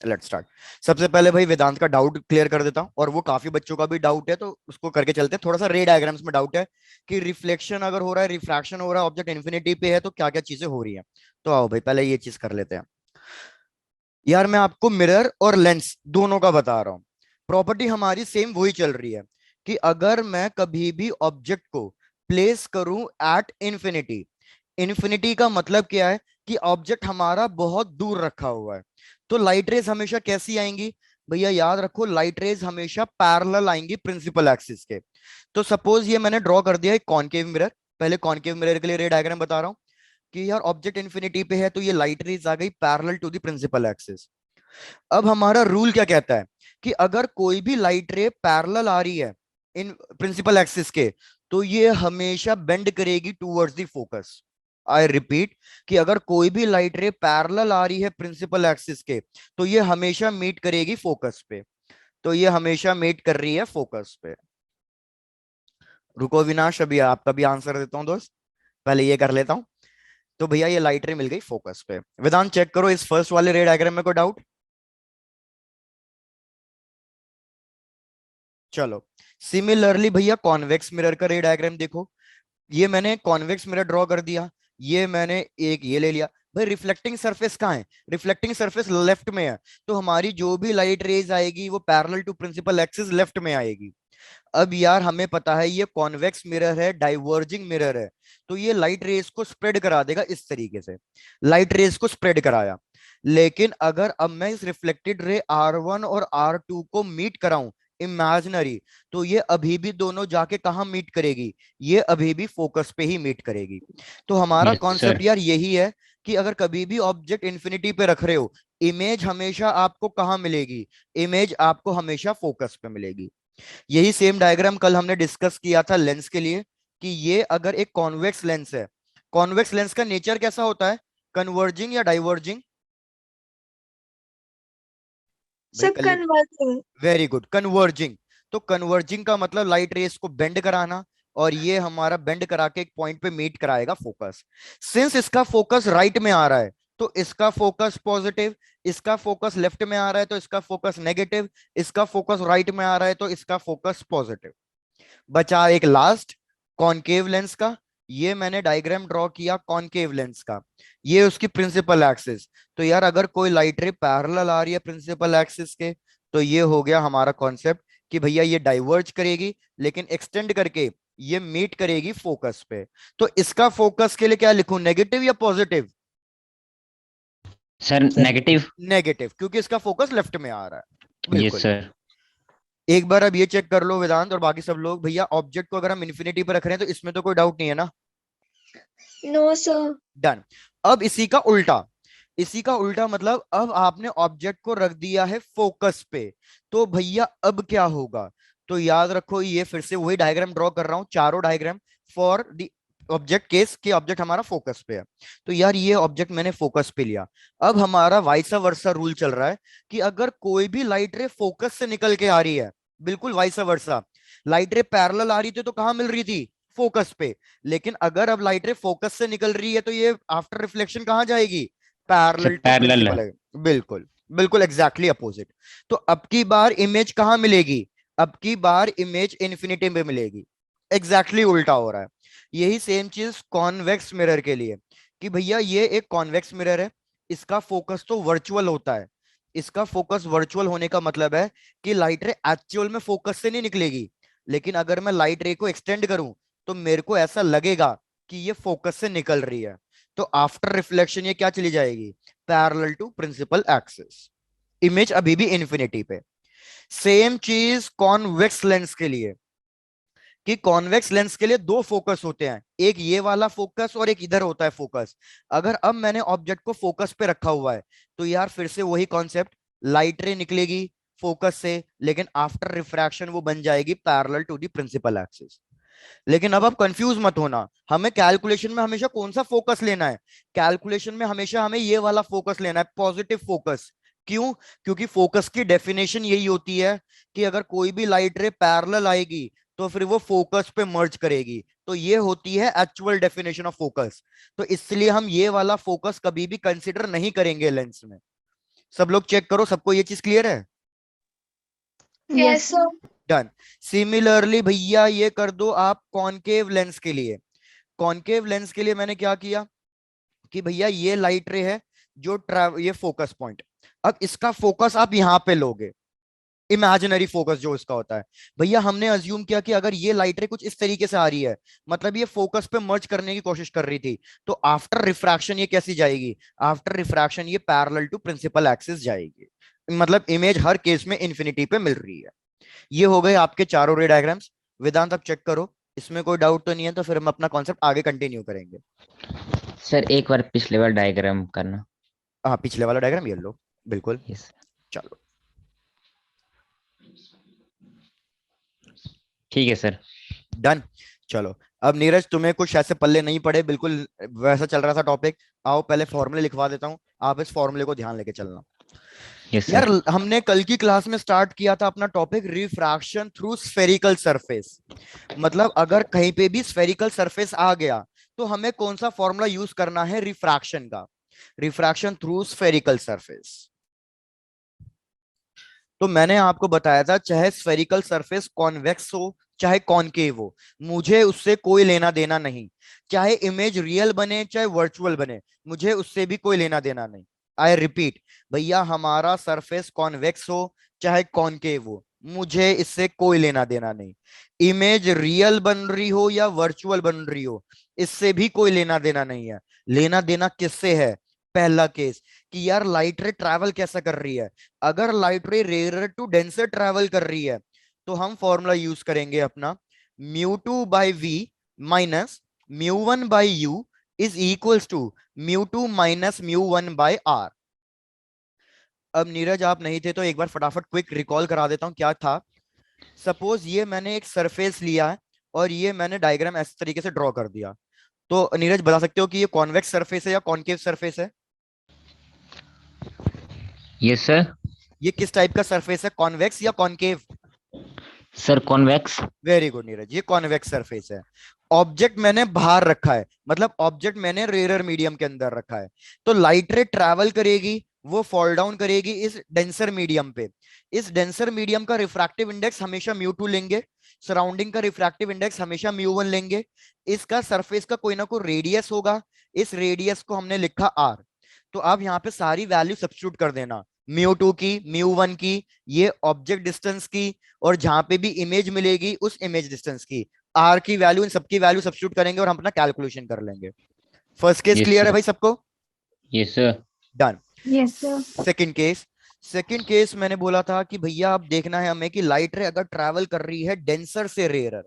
Let's start. सबसे पहले भाई वेदांत का डाउट क्लियर कर देता हूं, और वो काफी बच्चों का भी डाउट है, तो उसको करके चलते हैं। थोड़ा सा रे डायग्राम्स में डाउट है कि रिफ्लेक्शन अगर हो रहा है, रिफ्रैक्शन हो रहा है, ऑब्जेक्ट इन्फिनिटी पे है, तो क्या क्या चीजें हो रही है। तो आओ भाई पहले ये चीज कर लेते हैं। यार मैं आपको मिरर और लेंस दोनों का बता रहा हूं। प्रॉपर्टी हमारी सेम वही चल रही है कि अगर मैं कभी भी ऑब्जेक्ट को प्लेस करूं एट इन्फिनिटी, इन्फिनिटी का मतलब क्या है कि ऑब्जेक्ट हमारा बहुत दूर रखा हुआ है, तो लाइट रेज हमेशा कैसी आएंगी। भैया याद रखो, लाइट रेज हमेशा पैरेलल आएंगी प्रिंसिपल एक्सिस के। तो सपोज ये मैंने ड्रॉ कर दिया एक कॉनकेव मिरर। पहले कॉनकेव मिरर के लिए रे डायग्राम बता रहा हूं कि यार ऑब्जेक्ट इन्फिनिटी पे है, तो ये लाइट रेज आ गई parallel to the principal axis. अब हमारा रूल क्या कहता है कि अगर कोई भी लाइट रे पैरेलल आ रही है इन प्रिंसिपल एक्सिस के, तो ये हमेशा बेंड करेगी towards the focus. I repeat कि अगर कोई भी लाइट रे पैरेलल आ रही है प्रिंसिपल एक्सिस के, तो ये हमेशा मीट करेगी फोकस पे। तो ये हमेशा मीट कर रही है फोकस पे। रुको विनाश, अभी आपका भी आंसर देता हूं दोस्त, पहले ये कर लेता हूं। तो भैया ये लाइट रे मिल गई फोकस पे। वेदांत चेक करो इस फर्स्ट वाले रे डायग्राम में कोई डाउट। चलो, सिमिलरली भैया कॉन्वेक्स मिरर का रे डायग्राम देखो। ये मैंने कॉन्वेक्स मिरर ड्रॉ कर दिया, ये मैंने एक ये ले लिया। भाई रिफ्लेक्टिंग सरफेस कहाँ है? रिफ्लेक्टिंग सरफेस लेफ्ट में है, तो हमारी जो भी लाइट रेज आएगी वो parallel to principal axis left में आएगी। अब यार हमें पता है ये कॉन्वेक्स मिरर है, डाइवर्जिंग मिरर है, तो ये लाइट रेज को स्प्रेड करा देगा इस तरीके से। लाइट रेज को स्प्रेड कराया, लेकिन अगर अब मैं इस रिफ्लेक्टेड रे R1 और R2 को मीट कराऊं इमेजिनरी, तो ये अभी भी दोनों जाके कहां मीट करेगी? ये अभी भी फोकस पे ही मीट करेगी। तो हमारा यस कॉन्सेप्ट सर। यार यही है कि अगर कभी भी ऑब्जेक्ट इन्फिनिटी पे रख रहे हो, इमेज हमेशा आपको कहां मिलेगी? इमेज आपको हमेशा फोकस पे मिलेगी। यही सेम डायग्राम कल हमने डिस्कस किया था लेंस के लिए, कि ये अगर एक कॉन्वेक्स लेंस है, कॉन्वेक्स लेंस का नेचर कैसा होता है? कन्वर्जिंग या डाइवर्जिंग? भाई सब कल, कन्वर्जिंग। Very good, converging. तो कन्वर्जिंग का मतलब लाइट रेस को बेंड कराना, और ये हमारा बेंड करा के एक पॉइंट पे मीट कराएगा फोकस। सिंस इसका फोकस राइट में आ रहा है, तो इसका फोकस पॉजिटिव, इसका फोकस लेफ्ट में आ रहा है तो इसका फोकस नेगेटिव, इसका फोकस राइट में आ रहा है तो इसका फोकस पॉजिटिव। बचा एक लास्ट, कॉनकेव लेंस का। ये मैंने डायग्राम ड्रॉ किया कॉनकेव लेंस का, ये उसकी प्रिंसिपल एक्सिस। तो यार अगर कोई लाइट रे पैरेलल आ रही है प्रिंसिपल एक्सिस के, तो ये हो गया हमारा कॉन्सेप्ट कि भैया ये डाइवर्ज करेगी, लेकिन एक्सटेंड करके ये मीट करेगी फोकस पे। तो इसका फोकस के लिए क्या लिखूं, नेगेटिव या पॉजिटिव? Sir negative. नेगेटिव, क्योंकि इसका फोकस लेफ्ट में आ रहा है। यस बिल्कुल। सर। एक बार अब ये चेक कर लो वेदांत और बाकी सब लोग, भैया ऑब्जेक्ट को अगर हम इन्फिनिटी पर रख रहे हैं तो इसमें तो कोई डाउट नहीं है ना? No sir. डन। अब इसी का उल्टा, इसी का उल्टा मतलब अब आपने ऑब्जेक्ट को रख दिया है फोकस पे, तो भैया अब क्या होगा? तो याद रखो, ये फिर से वही डायग्राम ड्रॉ कर रहा हूं, चारों diagram for the object case कि ऑब्जेक्ट हमारा फोकस पे है। तो यार ये ऑब्जेक्ट मैंने फोकस पे लिया। अब हमारा वाइसा वर्सा रूल चल रहा है कि अगर कोई भी लाइट रे फोकस से निकल के आ रही है, बिल्कुल वाइसा वर्सा, लाइट रे पैरेलल आ रही थी तो कहां मिल रही थी? फोकस पे। लेकिन अगर अब लाइट रे फोकस से निकल रही है, तो ये आफ्टर रिफ्लेक्शन कहां जाएगी? Sir parallel to parallel principal है। है। बिल्कुल, बिल्कुल एग्जैक्टली अपोजिट। तो अब की बार इमेज कहां मिलेगी? अब की बार इमेज इन्फिनिटी में मिलेगी। एग्जैक्टली उल्टा हो रहा है। यही सेम चीज कॉन्वेक्स मिरर के लिए, कि भैया ये एक कॉन्वेक्स मिरर है, इसका फोकस तो वर्चुअल होता है। इसका फोकस वर्चुअल होने का मतलब है कि लाइट रे एक्चुअल में फोकस से नहीं निकलेगी, लेकिन अगर मैं लाइट रे को एक्सटेंड करूं, तो मेरे को ऐसा लगेगा कि ये फोकस से निकल रही है। तो आफ्टर रिफ्लेक्शन ये क्या चली जाएगी? Parallel to principal axis. Image अभी भी इन्फिनिटी पे। सेम चीज कॉन्वेक्स लेंस के लिए, कि कॉन्वेक्स लेंस के लिए दो फोकस होते हैं, एक ये वाला फोकस और एक इधर होता है फोकस। अगर अब मैंने ऑब्जेक्ट को फोकस पे रखा हुआ है, तो यार फिर से वही कॉन्सेप्ट, लाइट रे निकलेगी फोकस से, लेकिन आफ्टर रिफ्रैक्शन वो बन जाएगी parallel to the principal axis. लेकिन अब आप कंफ्यूज मत होना, हमें कैलकुलेशन में हमेशा कौन सा फोकस लेना है? कैलकुलेशन में हमेशा हमें ये वाला फोकस लेना है, पॉजिटिव फोकस। क्यों? क्योंकि फोकस की डेफिनेशन यही होती है कि अगर कोई भी लाइट रे पैरेलल आएगी, तो फिर वो फोकस पे मर्ज करेगी। तो ये होती है एक्चुअल डेफिनेशन ऑफ फोकस। तो इसलिए हम ये वाला फोकस कभी भी कंसिडर नहीं करेंगे लेंस में। सब लोग चेक करो, सबको ये चीज क्लियर है? Yes, sir. डन। सिमिलरली भैया ये कर दो आप कॉनकेव लेंस के लिए। कॉनकेव लेंस के लिए मैंने क्या किया कि भैया ये लाइट रे है जो ये फोकस पॉइंट, अब इसका फोकस आप यहां पे लोगे, इमेजिनरी फोकस जो इसका होता है। भैया हमने अज्यूम किया कि अगर ये लाइट रे कुछ इस तरीके से आ रही है, मतलब ये फोकस पे मर्ज करने की कोशिश कर रही थी, तो आफ्टर रिफ्रैक्शन ये कैसी जाएगी? आफ्टर रिफ्रैक्शन ये पैरेलल टू प्रिंसिपल एक्सिस जाएगी, मतलब इमेज हर केस में इंफिनिटी पे मिल रही है। ये हो गए आपके चारों रे डायग्राम्स। वेदांत अब चेक करो, इसमें कोई डाउट तो नहीं है? तो फिर हम अपना कॉन्सेप्ट आगे कंटिन्यू करेंगे। सर एक बार पिछले वाला डायग्राम करना। हाँ, पिछले वाला डायग्राम ये लो, बिल्कुल। यस। चलो ठीक है सर। डन। चलो अब नीरज, तुम्हें कुछ ऐसे पल्ले नहीं पड़े, बिल्कुल वैसा चल रहा था टॉपिक। आओ पहले फॉर्मूले लिखवा देता हूँ, आप इस फॉर्मूले को ध्यान लेके चलना। यस यार सर। हमने कल की क्लास में स्टार्ट किया था अपना topic refraction through spherical surface. मतलब अगर कहीं पे भी स्फेरिकल सरफेस आ गया तो हमें कौन सा फॉर्मूला यूज करना है रिफ्रैक्शन का? Refraction through spherical surface. तो मैंने आपको बताया था चाहे स्फेरिकल सरफेस कॉन्वेक्स हो चाहे कॉनकेव हो, मुझे उससे कोई लेना देना नहीं। चाहे इमेज रियल बने चाहे वर्चुअल बने, मुझे उससे भी कोई लेना देना नहीं। आई रिपीट, भैया हमारा सरफेस कॉन्वेक्स हो चाहे कॉनकेव हो, मुझे इससे कोई लेना देना नहीं। इमेज रियल बन रही हो या वर्चुअल बन रही हो, इससे भी कोई लेना देना नहीं है। लेना देना किससे है? पहला केस कि यार लाइट रे ट्रैवल कैसा कर रही है। अगर लाइट रे रेयर टू डेंसर ट्रैवल कर रही है तो हम फॉर्मूला यूज करेंगे अपना, mu 2 by v minus mu 1 by u is equals to mu 2 minus mu 1 by r. अब नीरज आप नहीं थे तो एक बार फटाफट क्विक रिकॉल करा देता हूं क्या था। सपोज ये मैंने एक सरफेस लिया है और ये मैंने डायग्राम इस तरीके से ड्रॉ कर दिया, तो नीरज बता सकते हो कि ये कॉन्वेक्स सरफेस है या कॉनकेव सरफेस है? Yes sir. ये किस टाइप का सरफेस है, कॉन्वेक्स या concave? Sir convex. Very good Neeraj, ये कॉन्वेक्स सरफेस है। ऑब्जेक्ट मैंने बाहर रखा है, मतलब ऑब्जेक्ट मैंने रेयर मीडियम के अंदर रखा है, तो लाइट रे ट्रैवल करेगी, वो फॉल डाउन करेगी इस डेंसर मीडियम पे। इस डेंसर मीडियम का रिफ्रैक्टिव इंडेक्स हमेशा म्यू 2 लेंगे, सराउंडिंग का रिफ्रैक्टिव इंडेक्स हमेशा म्यू 1 लेंगे। इसका सरफेस का कोई ना कोई रेडियस होगा, इस रेडियस को हमने लिखा आर। तो आप यहाँ पे सारी वैल्यू सब्स्टिट्यूट कर देना, म्यू 2 की, म्यू 1 की, ये ऑब्जेक्ट डिस्टेंस की, और जहां पे भी इमेज मिलेगी उस इमेज डिस्टेंस की आर की वैल्यू, इन सबकी वैल्यू सब्स्टिट्यूट करेंगे और हम अपना कैलकुलेशन कर लेंगे। फर्स्ट केस यस क्लियर है सर। भाई सबको? Yes sir. Done. Yes, sir. Second case. Second case मैंने बोला था कि भैया अब देखना है हमें कि लाइट रे अगर ट्रैवल कर रही है डेंसर से रेयर,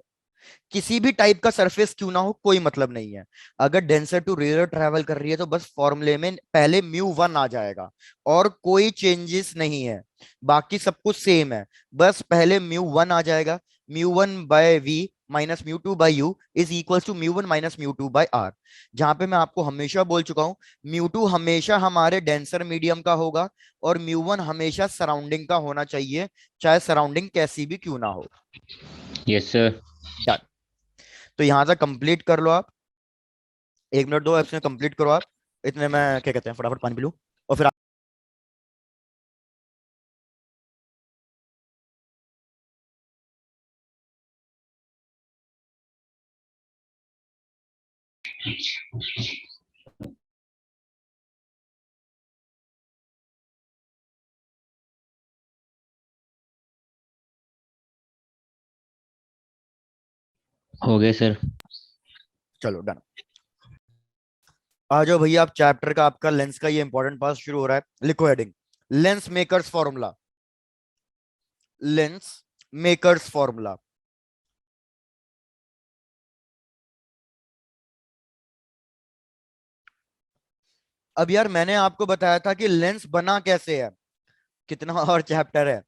किसी भी टाइप का सरफेस क्यों ना हो कोई मतलब नहीं है, अगर डेंसर टू रेयर ट्रैवल कर रही है तो बस फॉर्मूले में पहले म्यू 1 आ जाएगा और कोई चेंजेस नहीं है, बाकी सब कुछ सेम है, बस पहले म्यू 1 आ जाएगा। Mu 1 by v minus mu 2 by u is equal to mu 1 minus mu 2 by r. जहां पे मैं आपको हमेशा बोल चुका हूं, म्यू 2 हमेशा हमारे डेंसर मीडियम का होगा और म्यू 1 हमेशा सराउंडिंग का होना चाहिए, चाहे सराउंडिंग कैसी भी क्यों ना हो। Yes sir. डन। तो यहां तक कंप्लीट कर लो आप, 1 मिनट दो इसमें कंप्लीट करो आप, इतने में क्या कहते हैं फटाफट पानी पी लूं और फिर हो गए सर। चलो डन। आ जाओ भैया, आप चैप्टर का आपका लेंस का ये इंपॉर्टेंट पार्ट शुरू हो रहा है, लिखो heading, lens makers formula. Lens makers formula. अब यार मैंने आपको बताया था कि लेंस बना कैसे है, कितना और चैप्टर है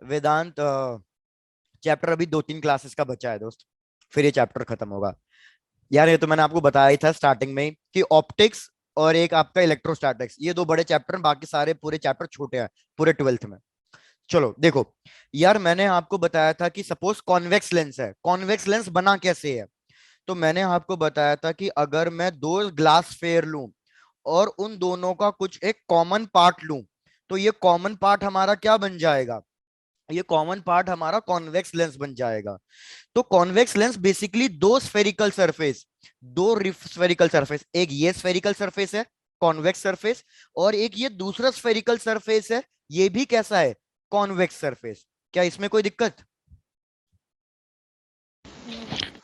वेदांत, चैप्टर अभी 2-3 क्लासेस का बचा है दोस्त, फिर ये चैप्टर खत्म होगा। यार ये तो मैंने आपको बताया ही था स्टार्टिंग में ही कि ऑप्टिक्स और एक आपका इलेक्ट्रोस्टैटिक्स, ये दो बड़े चैप्टर हैं, बाकी सारे पूरे चैप्टर छोटे हैं पूरे 12th में। चलो देखो, यार मैंने आपको बताया था कि सपोज कॉन्वेक्स लेंस है, कॉन्वेक्स लेंस बना कैसे है? तो मैंने आपको बताया था कि अगर मैं दो ग्लास फेयर लूं और उन दोनों का कुछ एक कॉमन पार्ट लूं, तो ये कॉमन पार्ट हमारा क्या बन जाएगा, ये कॉमन पार्ट हमारा कॉन्वेक्स लेंस बन जाएगा। तो कॉन्वेक्स लेंस बेसिकली दो स्फेरिकल सरफेस, दो स्फेरिकल सरफेस, एक ये स्फेरिकल सरफेस है कॉन्वेक्स सरफेस, और एक ये दूसरा स्फेरिकल सरफेस है, ये भी कैसा है, कॉन्वेक्स सरफेस। क्या इसमें कोई दिक्कत?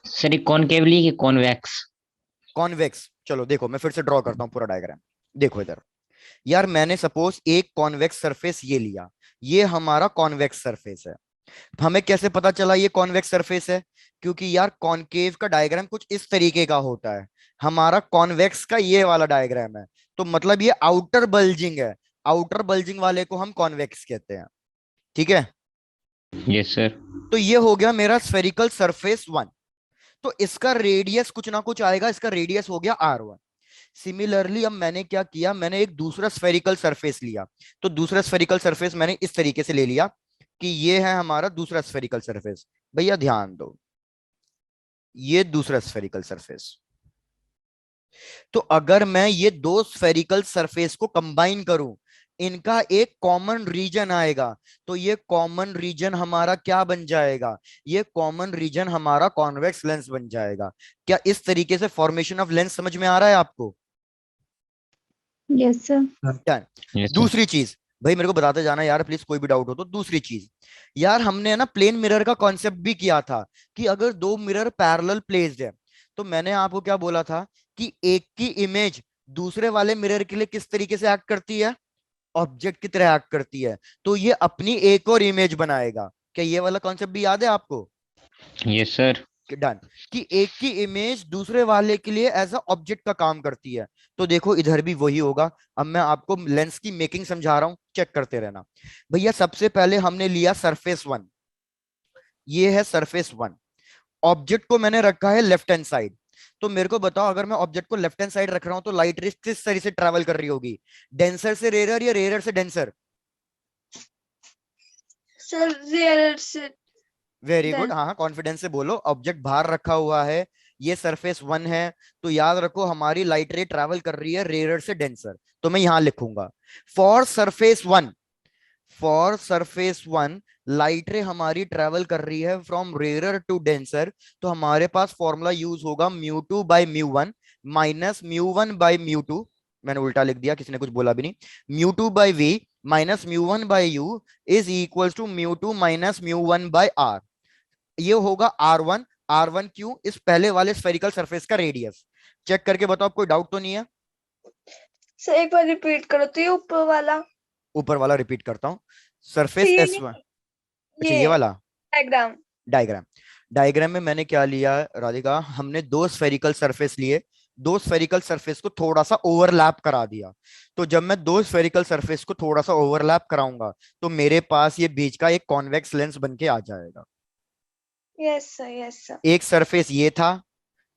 सर ये कॉनकेवली कि कॉन्वेक्स? कॉन्वेक्स। चलो देखो मैं फिर से ड्रॉ करता हूं पूरा डायग्राम। देखो इधर यार, मैंने सपोज एक कॉन्वेक्स सरफेस ये लिया, ये हमारा कॉन्वेक्स सरफेस है। हमें कैसे पता चला ये कॉन्वेक्स सरफेस है? क्योंकि यार कॉनकेव का डायग्राम कुछ इस तरीके का होता है, हमारा कॉन्वेक्स का ये वाला डायग्राम है, तो मतलब ये आउटर बल्जिंग है, आउटर बल्जिंग वाले को हम कॉन्वेक्स कहते हैं। ठीक है, यस सर। तो ये हो गया मेरा स्फेरिकल सरफेस वन। तो इसका रेडियस कुछ ना कुछ आएगा, इसका रेडियस हो गया R1। सिमिलरली अब मैंने क्या किया, मैंने एक दूसरा स्फेरिकल सरफेस लिया, तो दूसरा स्फेरिकल सरफेस मैंने इस तरीके से ले लिया कि ये है हमारा दूसरा स्फेरिकल सरफेस। भैया ध्यान दो, ये दूसरा स्फेरिकल सरफेस। तो अगर मैं ये दो स्फेरिकल सरफेस को कंबाइन करूं, इनका एक कॉमन रीजन आएगा, तो ये कॉमन रीजन हमारा क्या बन जाएगा, ये कॉमन रीजन हमारा कॉन्वेक्स लेंस बन जाएगा। क्या इस तरीके से फॉर्मेशन ऑफ लेंस समझ में आ रहा है आपको? Yes sir. Done. Yes sir. दूसरी चीज, भाई मेरे को बताते जाना यार प्लीज, कोई भी डाउट हो तो। दूसरी चीज यार, हमने ना प्लेन मिरर का कॉन्सेप्ट भी किया था कि अगर दो मिरर पैरेलल प्लेस्ड है, तो मैंने आपको क्या बोला था कि एक की इमेज दूसरे वाले मिरर के लिए किस तरीके से एक्ट करती है, ऑब्जेक्ट की तरह एक्ट करती है, तो ये अपनी एक और इमेज बनाएगा। क्या ये वाला कॉन्सेप्ट भी याद है आपको? Yes sir. डन। कि एक की इमेज दूसरे वाले के लिए एज अ ऑब्जेक्ट का काम करती है। तो देखो इधर भी वही होगा। अब मैं आपको लेंस की मेकिंग समझा रहा हूं, चेक करते रहना। भैया सबसे पहले हमने लिया सरफेस वन, ये है सरफेस वन। ऑब्जेक्ट को मैंने रखा है लेफ्ट हैंड साइड। तो मेरे को बताओ, अगर मैं ऑब्जेक्ट को लेफ्ट हैंड साइड रख रहा हूं तो लाइट रेस किस तरह से ट्रेवल कर रही होगी, डेंसर से रेयर या रेयर से डेंसर? सर रेयर से वेरी गुड, देन। हाँ हाँ कॉन्फिडेंस से बोलो। ऑब्जेक्ट बाहर रखा हुआ है, ये सरफेस वन है, तो याद रखो हमारी लाइट रे ट्रैवल कर रही है रेयर से डेंसर। तो मैं यहां लिखूंगा for surface one, for surface one light रे हमारी ट्रैवल कर रही है फ्रॉम रेयर टू डेंसर। तो हमारे पास फॉर्मूला यूज होगा mu two by mu one minus mu one by mu two. मैंने उल्टा लिख दिया, किसी ने कुछ बोला भी नहीं। Mu two by v minus mu one by u is equal to mu two minus mu one by r. ये होगा R1। R1 क्यों, इस पहले वाले स्फेरिकल सरफेस का रेडियस। चेक करके बताओ, कोई डाउट तो नहीं है? सर एक बार रिपीट करो तो ये ऊपर वाला। ऊपर वाला रिपीट करता हूं, तो सरफेस ये S1। नहीं, अच्छा ये ये वाला डायग्राम। डायग्राम। डायग्राम में मैंने क्या लिया राधिका, हमने दो स्फेरिकल सरफेस लिए, दो स्फेरिकल सरफेस को थोड़ा सा ओवरलैप करा दिया। तो जब मैं दो स्फेरिकल सरफेस को थोड़ा सा ओवरलैप कराऊंगा, तो मेरे पास ये बीच का एक कॉन्वेक्स लेंस बन के आ जाएगा। Yes sir yes sir. एक सरफेस ये था,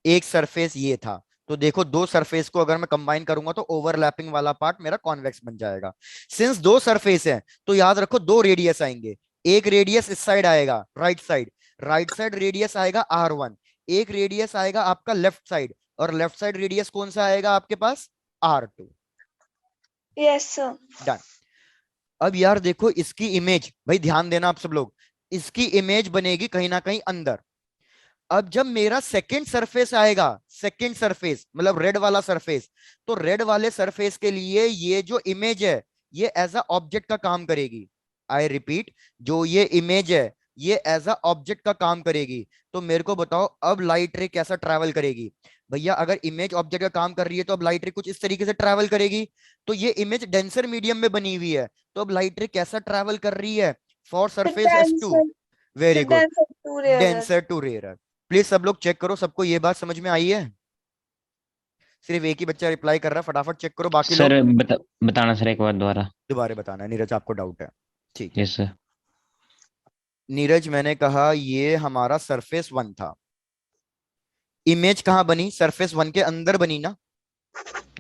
एक सरफेस ये था, तो देखो दो सरफेस को अगर मैं कंबाइन करूंगा तो ओवरलैपिंग वाला पार्ट मेरा कॉन्वेक्स बन जाएगा। सिंस दो सरफेस है तो याद रखो दो रेडियस आएंगे। एक रेडियस इस साइड आएगा right side, right side radius आएगा R1। एक रेडियस आएगा आपका लेफ्ट साइड, और लेफ्ट साइड रेडियस कौन सा आएगा आपके पास, R2। Yes sir. डन। अब यार देखो इसकी इमेज, भाई ध्यान देना आप सब लोग, इसकी इमेज बनेगी कहीं ना कहीं अंदर। अब जब मेरा सेकंड सरफेस आएगा, सेकंड सरफेस मतलब रेड वाला सरफेस, तो रेड वाले सरफेस के लिए ये जो इमेज है ये एज अ ऑब्जेक्ट का काम करेगी। आई रिपीट, जो ये इमेज है ये एज अ ऑब्जेक्ट का काम करेगी। तो मेरे को बताओ अब लाइट रे कैसा ट्रैवल करेगी? भैया अगर इमेज ऑब्जेक्ट का काम कर रही है तो अब लाइट रे कुछ इस तरीके से ट्रैवल करेगी। तो ये इमेज डेंसर मीडियम में बनी हुई है, तो अब लाइट रे कैसा ट्रैवल कर रही है, for surface S2। Denser very good, denser to rare. Denser to rare. Please सब लोग चेक करो, सबको ये बात समझ में आई है? सिर्फ एक ही बच्चा रिप्लाई कर रहा है, फटाफट चेक करो बाकी लोग। सर बताना सर एक बार दोबारा। दोबारा बताना है नीरज, आपको डाउट है? ठीक है यस सर। नीरज, मैंने कहा ये हमारा सरफेस वन था, इमेज कहाँ बनी, सरफेस वन के अंदर बनी ना।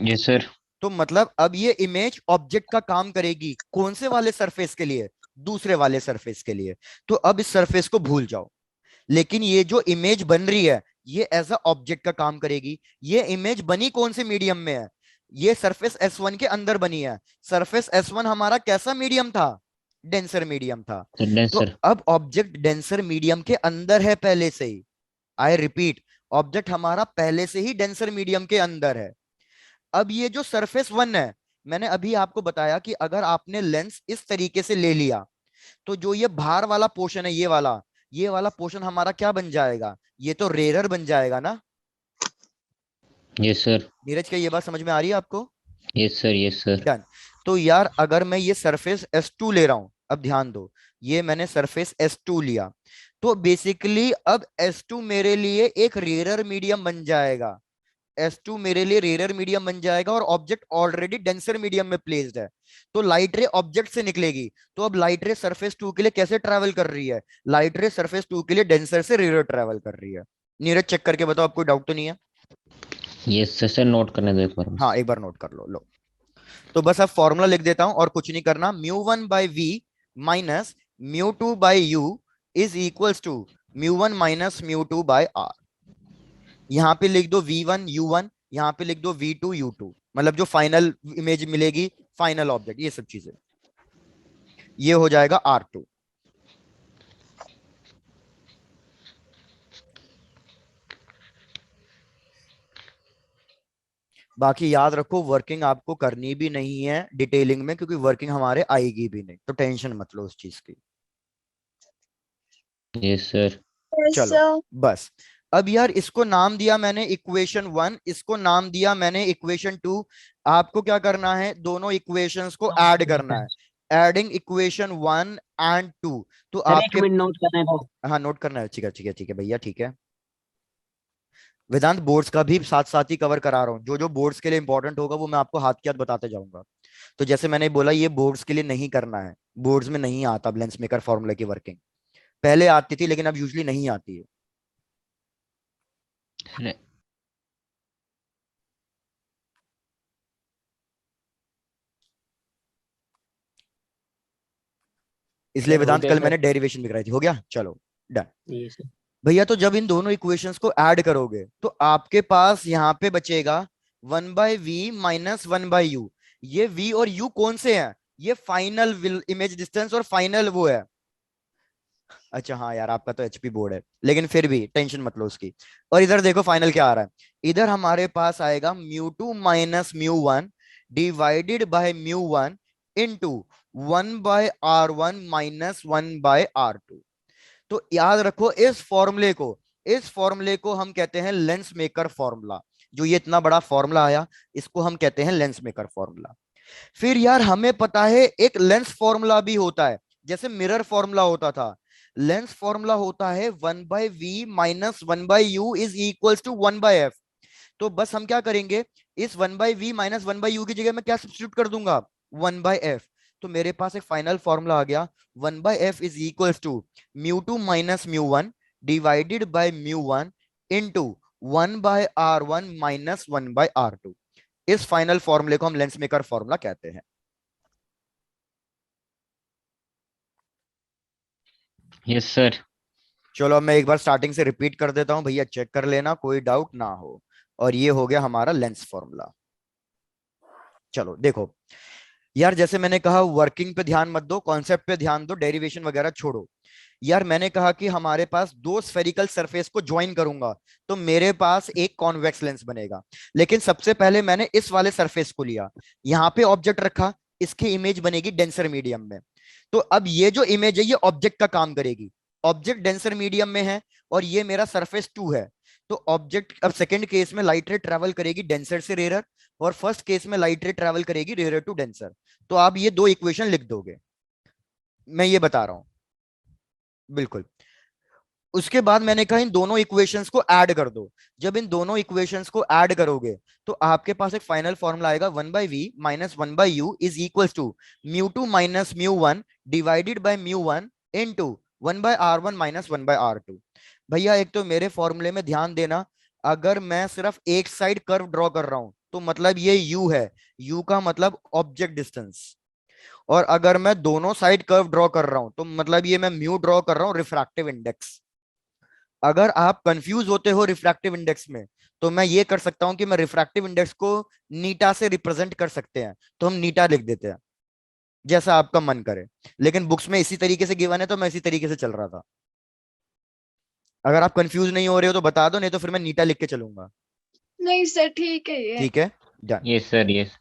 Yes sir. तो मतलब अब ये इमेज ऑब्जेक्ट का काम करेगी कौन से वाले सरफेस के लिए, दूसरे वाले सरफेस के लिए। तो अब इस सरफेस को भूल जाओ, लेकिन ये जो इमेज बन रही है ये एज अ ऑब्जेक्ट का काम करेगी। ये इमेज बनी कौन से मीडियम में है, ये सरफेस S1 के अंदर बनी है। सरफेस S1 हमारा कैसा मीडियम था? डेंसर मीडियम था। तो डेंसर। अब ऑब्जेक्ट डेंसर मीडियम के अंदर है पहले से ही। आई रिपीट, ऑब्जेक्ट हमारा पहले से ही डेंसर मीडियम के अंदर है। अब ये जो सरफेस वन है, मैंने अभी आपको बताया कि अगर आपने लेंस इस तरीके से ले लिया तो जो ये बाहर वाला पोर्शन है, ये वाला पोर्शन हमारा क्या बन जाएगा? ये तो रेयर बन जाएगा ना। Yes sir. नीरज, क्या ये बात समझ में आ रही है आपको? Yes sir, yes sir. Done. तो यार अगर मैं ये सरफेस S2 ले रहा हूं, अब ध्यान दो, ये मैंने सरफेस S2 लिया, तो बेसिकली अब S2 मेरे लिए एक रेयर मीडियम बन जाएगा। S2 मेरे लिए रेयर मीडियम बन जाएगा और ऑब्जेक्ट ऑलरेडी डेंसर मीडियम में प्लेस्ड है। तो लाइट रे ऑब्जेक्ट से निकलेगी। तो अब लाइट रे सरफेस 2 के लिए कैसे ट्रैवल कर रही है? लाइट रे सरफेस 2 के लिए डेंसर से रेयर ट्रैवल कर रही है। नीरज, चेक करके बताओ, आपको डाउट तो नहीं है? यस सर, सर नोट करने दो एक बार हाँ, बस। एक बार नोट कर लो। लो, तो बस अब फॉर्मूला लिख देता हूं और कुछ नहीं करना। μ1/v minus μ2/u is equals to μ1 minus μ2/r। यहाँ पे लिख दो v1 u1, यहाँ पे लिख दो v2 u2, मतलब जो फाइनल इमेज मिलेगी, फाइनल ऑब्जेक्ट, ये सब चीजें, ये हो जाएगा R2। बाकी याद रखो, वर्किंग आपको करनी भी नहीं है डिटेलिंग में, क्योंकि वर्किंग हमारे आएगी भी नहीं, तो टेंशन मत लो उस चीज की। Yes sir. चलो, ऐसा। बस। अब यार इसको नाम दिया मैंने इक्वेशन 1, इसको नाम दिया मैंने इक्वेशन 2। आपको क्या करना है? दोनों इक्वेशंस को ऐड करना है। Adding equation 1 and 2। तो सर एक आपके, मिनट नोट करने दो। हाँ नोट करना है, ठीक है ठीक है ठीक है भैया, ठीक है। वेदांत, बोर्ड्स का भी साथ साथ ही कवर करा रहा हूँ, जो जो बोर्ड्स के लिए इंपॉर्टेंट होगा वो मैं आपको हाथ के हाथ बताते जाऊंगा। तो जैसे मैंने बोला, ये बोर्ड्स के लिए नहीं करना है, बोर्ड्स में नहीं आता लेंस मेकर फॉर्मूला की वर्किंग। पहले आती थी लेकिन अब यूजली नहीं आती है। अरे, इसलिए सर हो वेदांत गया कल सर। मैंने डेरिवेशन भी कराई थी। हो गया, चलो डन। ये सर। भैया तो जब इन दोनों इक्वेशंस को ऐड करोगे तो आपके पास यहाँ पे बचेगा 1/v माइनस 1/u। ये v और u कौन से हैं? ये फाइनल इमेज डिस्टेंस और फाइनल वो है। अच्छा हाँ यार, आपका तो एचपी बोर्ड है, लेकिन फिर भी टेंशन मत लो उसकी। और इधर देखो फाइनल क्या आ रहा है। इधर हमारे पास आएगा μ2 minus μ1 divided by μ1 into 1/r1 minus 1/r2। तो याद रखो, इस फॉर्मूले को हम कहते हैं लेंस मेकर फॉर्मूला। जो ये इतना बड़ा फॉर्मूला आया, इसको हम कहते हैं लेंस मेकर फॉर्मूला। फिर यार हमें पता है एक लेंस फॉर्मूला भी होता है, जैसे मिरर फॉर्मूला होता था। लेंस फॉर्मूला होता है 1/v minus 1/u is equals to 1/f। तो बस हम क्या करेंगे, इस 1/v माइनस 1/u की जगह मैं क्या सब्स्टिट्यूट कर दूंगा? 1/f। तो मेरे पास एक फाइनल फॉर्मूला आ गया, 1/f is equals to μ2 minus μ1 divided by μ1 into 1/r1 minus 1/r2। इस फाइनल फॉर्मूले को हम लेंस मेकर फॉर्मूला कहते हैं। Yes sir. चलो अब मैं एक बार स्टार्टिंग से रिपीट कर देता हूं भैया, चेक कर लेना, कोई डाउट ना हो। और ये हो गया हमारा लेंस फॉर्मूला। चलो देखो यार, जैसे मैंने कहा वर्किंग पे ध्यान मत दो, कॉन्सेप्ट पे ध्यान दो, डेरिवेशन वगैरह छोड़ो। यार मैंने कहा कि हमारे पास दो स्फेरिकल सरफेस को ज्वाइन करूंगा तो मेरे पास एक कॉन्वेक्स लेंस बनेगा। लेकिन सबसे पहले मैंने इस वाले सरफेस को लिया, यहाँ पे ऑब्जेक्ट रखा, इसकी इमेज बनेगी डेंसर मीडियम में। तो अब ये जो इमेज है ये ऑब्जेक्ट का काम करेगी। ऑब्जेक्ट डेंसर मीडियम में है और ये मेरा सरफेस 2 है। तो ऑब्जेक्ट अब सेकंड केस में लाइट रे ट्रेवल करेगी डेंसर से रेयर, और फर्स्ट केस में लाइट रे ट्रेवल करेगी रेयर टू डेंसर। तो आप ये दो इक्वेशन लिख दोगे, मैं ये बता रहा हूं, बिल्कुल। उसके बाद मैंने कहा इन दोनों इक्वेशंस को ऐड कर दो। जब इन दोनों इक्वेशंस को ऐड करोगे तो आपके पास एक फाइनल फॉर्मूला आएगा, 1/v minus 1/u is equals to μ2 minus μ1 divided by μ1 into 1/r1 minus 1/r2। भैया एक तो मेरे फॉर्मूले में ध्यान देना, अगर मैं सिर्फ एक साइड कर्व ड्रॉ कर रहा हूं तो मतलब ये u है, u का मतलब ऑब्जेक्ट डिस्टेंस। और अगर मैं दोनों साइड कर्व ड्रॉ कर रहा हूं तो मतलब ये मैं म्यू ड्रॉ कर रहा हूं, रिफ्रैक्टिव इंडेक्स। अगर आप कंफ्यूज होते हो रिफ्रैक्टिव इंडेक्स में तो मैं ये कर सकता हूं कि मैं रिफ्रैक्टिव इंडेक्स को नीटा से रिप्रेजेंट कर सकते हैं, तो हम नीटा लिख देते हैं, जैसा आपका मन करे। लेकिन बुक्स में इसी तरीके से गिवन है तो मैं इसी तरीके से चल रहा था। अगर आप कंफ्यूज नहीं हो रहे हो तो बता दो, नहीं तो फिर मैं नीटा लिख के चलूंगा। नहीं सर ठीक है ये। ठीक है, डन। Yes sir, yes.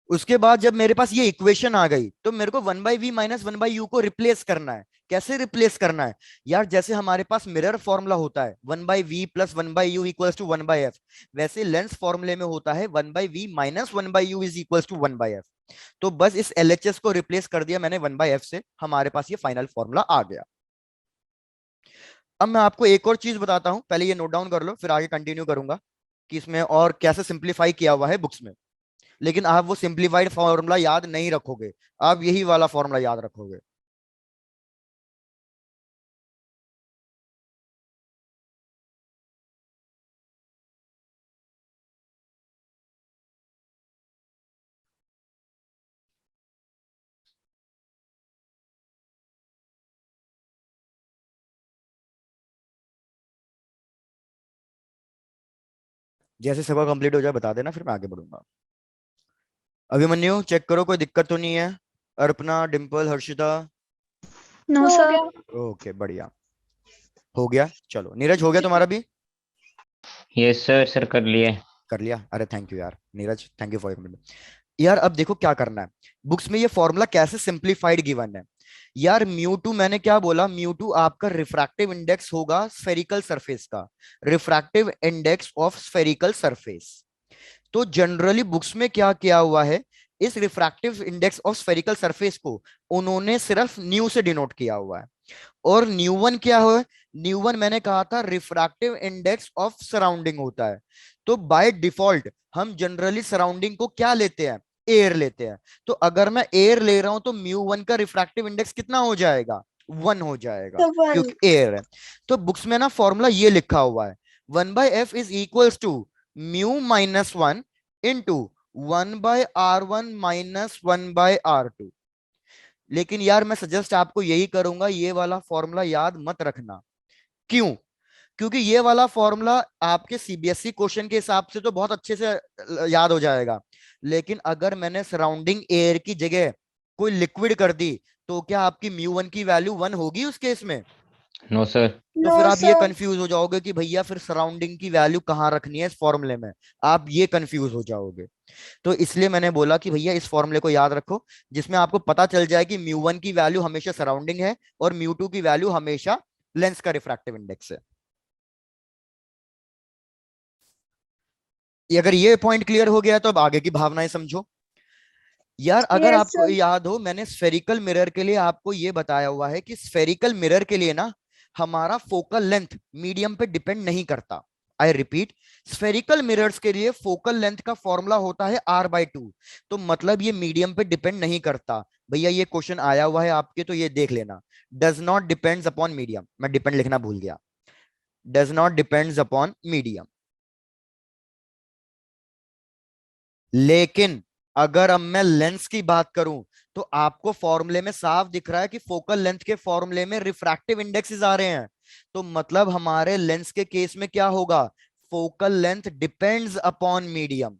उसके बाद जब मेरे पास ये इक्वेशन आ गई तो मेरे को 1/v - 1/u को रिप्लेस करना है। कैसे रिप्लेस करना है यार? जैसे हमारे पास मिरर फॉर्मूला होता है 1/v + 1/u = 1/f, वैसे लेंस फॉर्मूले में होता है 1/v - 1/u = 1/f। तो बस इस LHS को रिप्लेस कर दिया मैंने 1/f से, हमारे पास ये फाइनल फॉर्मूला आ गया। अब मैं आपको एक और चीज बताता हूं, पहले ये नोट डाउन कर लो, फिर आगे कंटिन्यू करूंगा कि इसमें और कैसे सिंप्लीफाई किया हुआ है बुक्स में। लेकिन आप वो सिंप्लीफाइड फॉर्मूला याद नहीं रखोगे, आप यही वाला फॉर्मूला याद रखोगे। जैसे सबका कंप्लीट हो जाए बता देना, फिर मैं आगे बढ़ूंगा। अभिमन्यु चेक करो कोई दिक्कत तो नहीं है। अर्पणा, डिंपल, हर्षिता। नो हो सर। गया। ओके, बढ़िया, हो गया। चलो नीरज, हो गया तुम्हारा भी? यस सर, सर कर लिए। कर लिया? अरे थैंक यू यार Neeraj, thank you for your comment. यार अब देखो क्या करना है, बुक्स में ये फॉर्मूला कैसे सिंप्लीफाइड गिवन है। यार म्यू2, मैंने क्या बोला, म्यू2 आपका रिफ्रैक्टिव इंडेक्स होगा स्फेरिकल सरफेस का, refractive index of spherical surface. तो जनरली बुक्स में क्या किया हुआ है, इस refractive index of spherical surface को उन्होंने सिर्फ न्यू से डिनोट किया हुआ है। और न्यू वन क्या है? न्यू वन मैंने कहा था रिफ्रैक्टिव इंडेक्स ऑफ सराउंडिंग होता है। तो बाय डिफॉल्ट हम जनरली सराउंडिंग को क्या लेते हैं? एयर लेते हैं। तो अगर मैं एयर ले रहा हूं तो म्यू वन का रिफ्रैक्टिव इंडेक्स कितना हो जाएगा? 1 हो जाएगा, तो 1। क्योंकि एयर है। तो बुक्स में ना फॉर्मूला ये लिखा हुआ है, 1/f is equals to μ-1 into 1/r1 - 1/r2। लेकिन यार मैं सजेस्ट आपको यही करूंगा, ये वाला फॉर्मूला याद मत रखना। क्यों? क्योंकि ये वाला फॉर्मूला आपके CBSE क्वेश्चन के हिसाब से तो बहुत अच्छे से याद हो जाएगा, लेकिन अगर मैंने सराउंडिंग एयर की जगह कोई लिक्विड कर दी तो क्या आपकी μ1 की वैल्यू 1 होगी उस केस में? No sir. तो नो फिर आप ये सर। कंफ्यूज हो जाओगे कि भैया फिर सराउंडिंग की वैल्यू कहाँ रखनी है इस फॉर्मूले में, आप ये कंफ्यूज हो जाओगे। तो इसलिए मैंने बोला कि भैया इस फॉर्मूले को याद रखो, जिसमें आपको पता चल जाए कि μ1 की वैल्यू हमेशा सराउंडिंग है और μ2 की वैल्यू हमेशा लेंस का रिफ्रैक्टिव इंडेक्स है। अगर ये पॉइंट क्लियर हो गया तो अब आगे की भावनाएं समझो। यार अगर यस आपको सर। याद हो, मैंने स्फेरिकल मिरर के लिए आपको ये बताया हुआ है कि स्फेरिकल मिरर के लिए ना हमारा फोकल लेंथ मीडियम पे डिपेंड नहीं करता। आई रिपीट, स्फेरिकल मिरर्स के लिए फोकल लेंथ का फॉर्मूला होता है r/2। तो मतलब ये मीडियम पे डिपेंड नहीं करता। भैया ये क्वेश्चन आया हुआ है आपके, तो ये देख लेना, does not depends upon medium. मैं डिपेंड लिखना भूल गया, does not depends upon medium. लेकिन अगर अब मैं लेंस की बात करूं तो आपको फॉर्मूले में साफ दिख रहा है कि फोकल लेंथ के फॉर्मूले में रिफ्रैक्टिव इंडेक्सेस आ रहे हैं। तो मतलब हमारे लेंस के केस में क्या होगा? Focal length depends upon medium.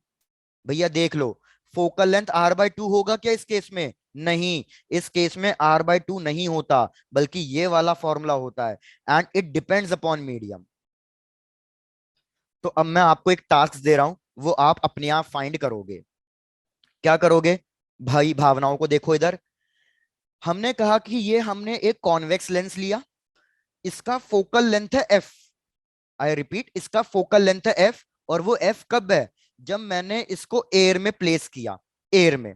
भैया देख लो, फोकल लेंथ r/2 होगा क्या इस केस में? नहीं, इस केस में r/2 नहीं होता, बल्कि ये वाला फॉर्मूला होता है, and it depends upon medium. तो अब मैं आपको एक टास्क दे रहा हूं, वो आप अपने आप फाइंड करोगे। क्या करोगे भाई? भावनाओं को देखो इधर। हमने कहा कि ये हमने एक कॉन्वेक्स लेंस लिया, इसका फोकल लेंथ है f। आई रिपीट, इसका फोकल लेंथ है f। और वो f कब है? जब मैंने इसको एयर में प्लेस किया, एयर में।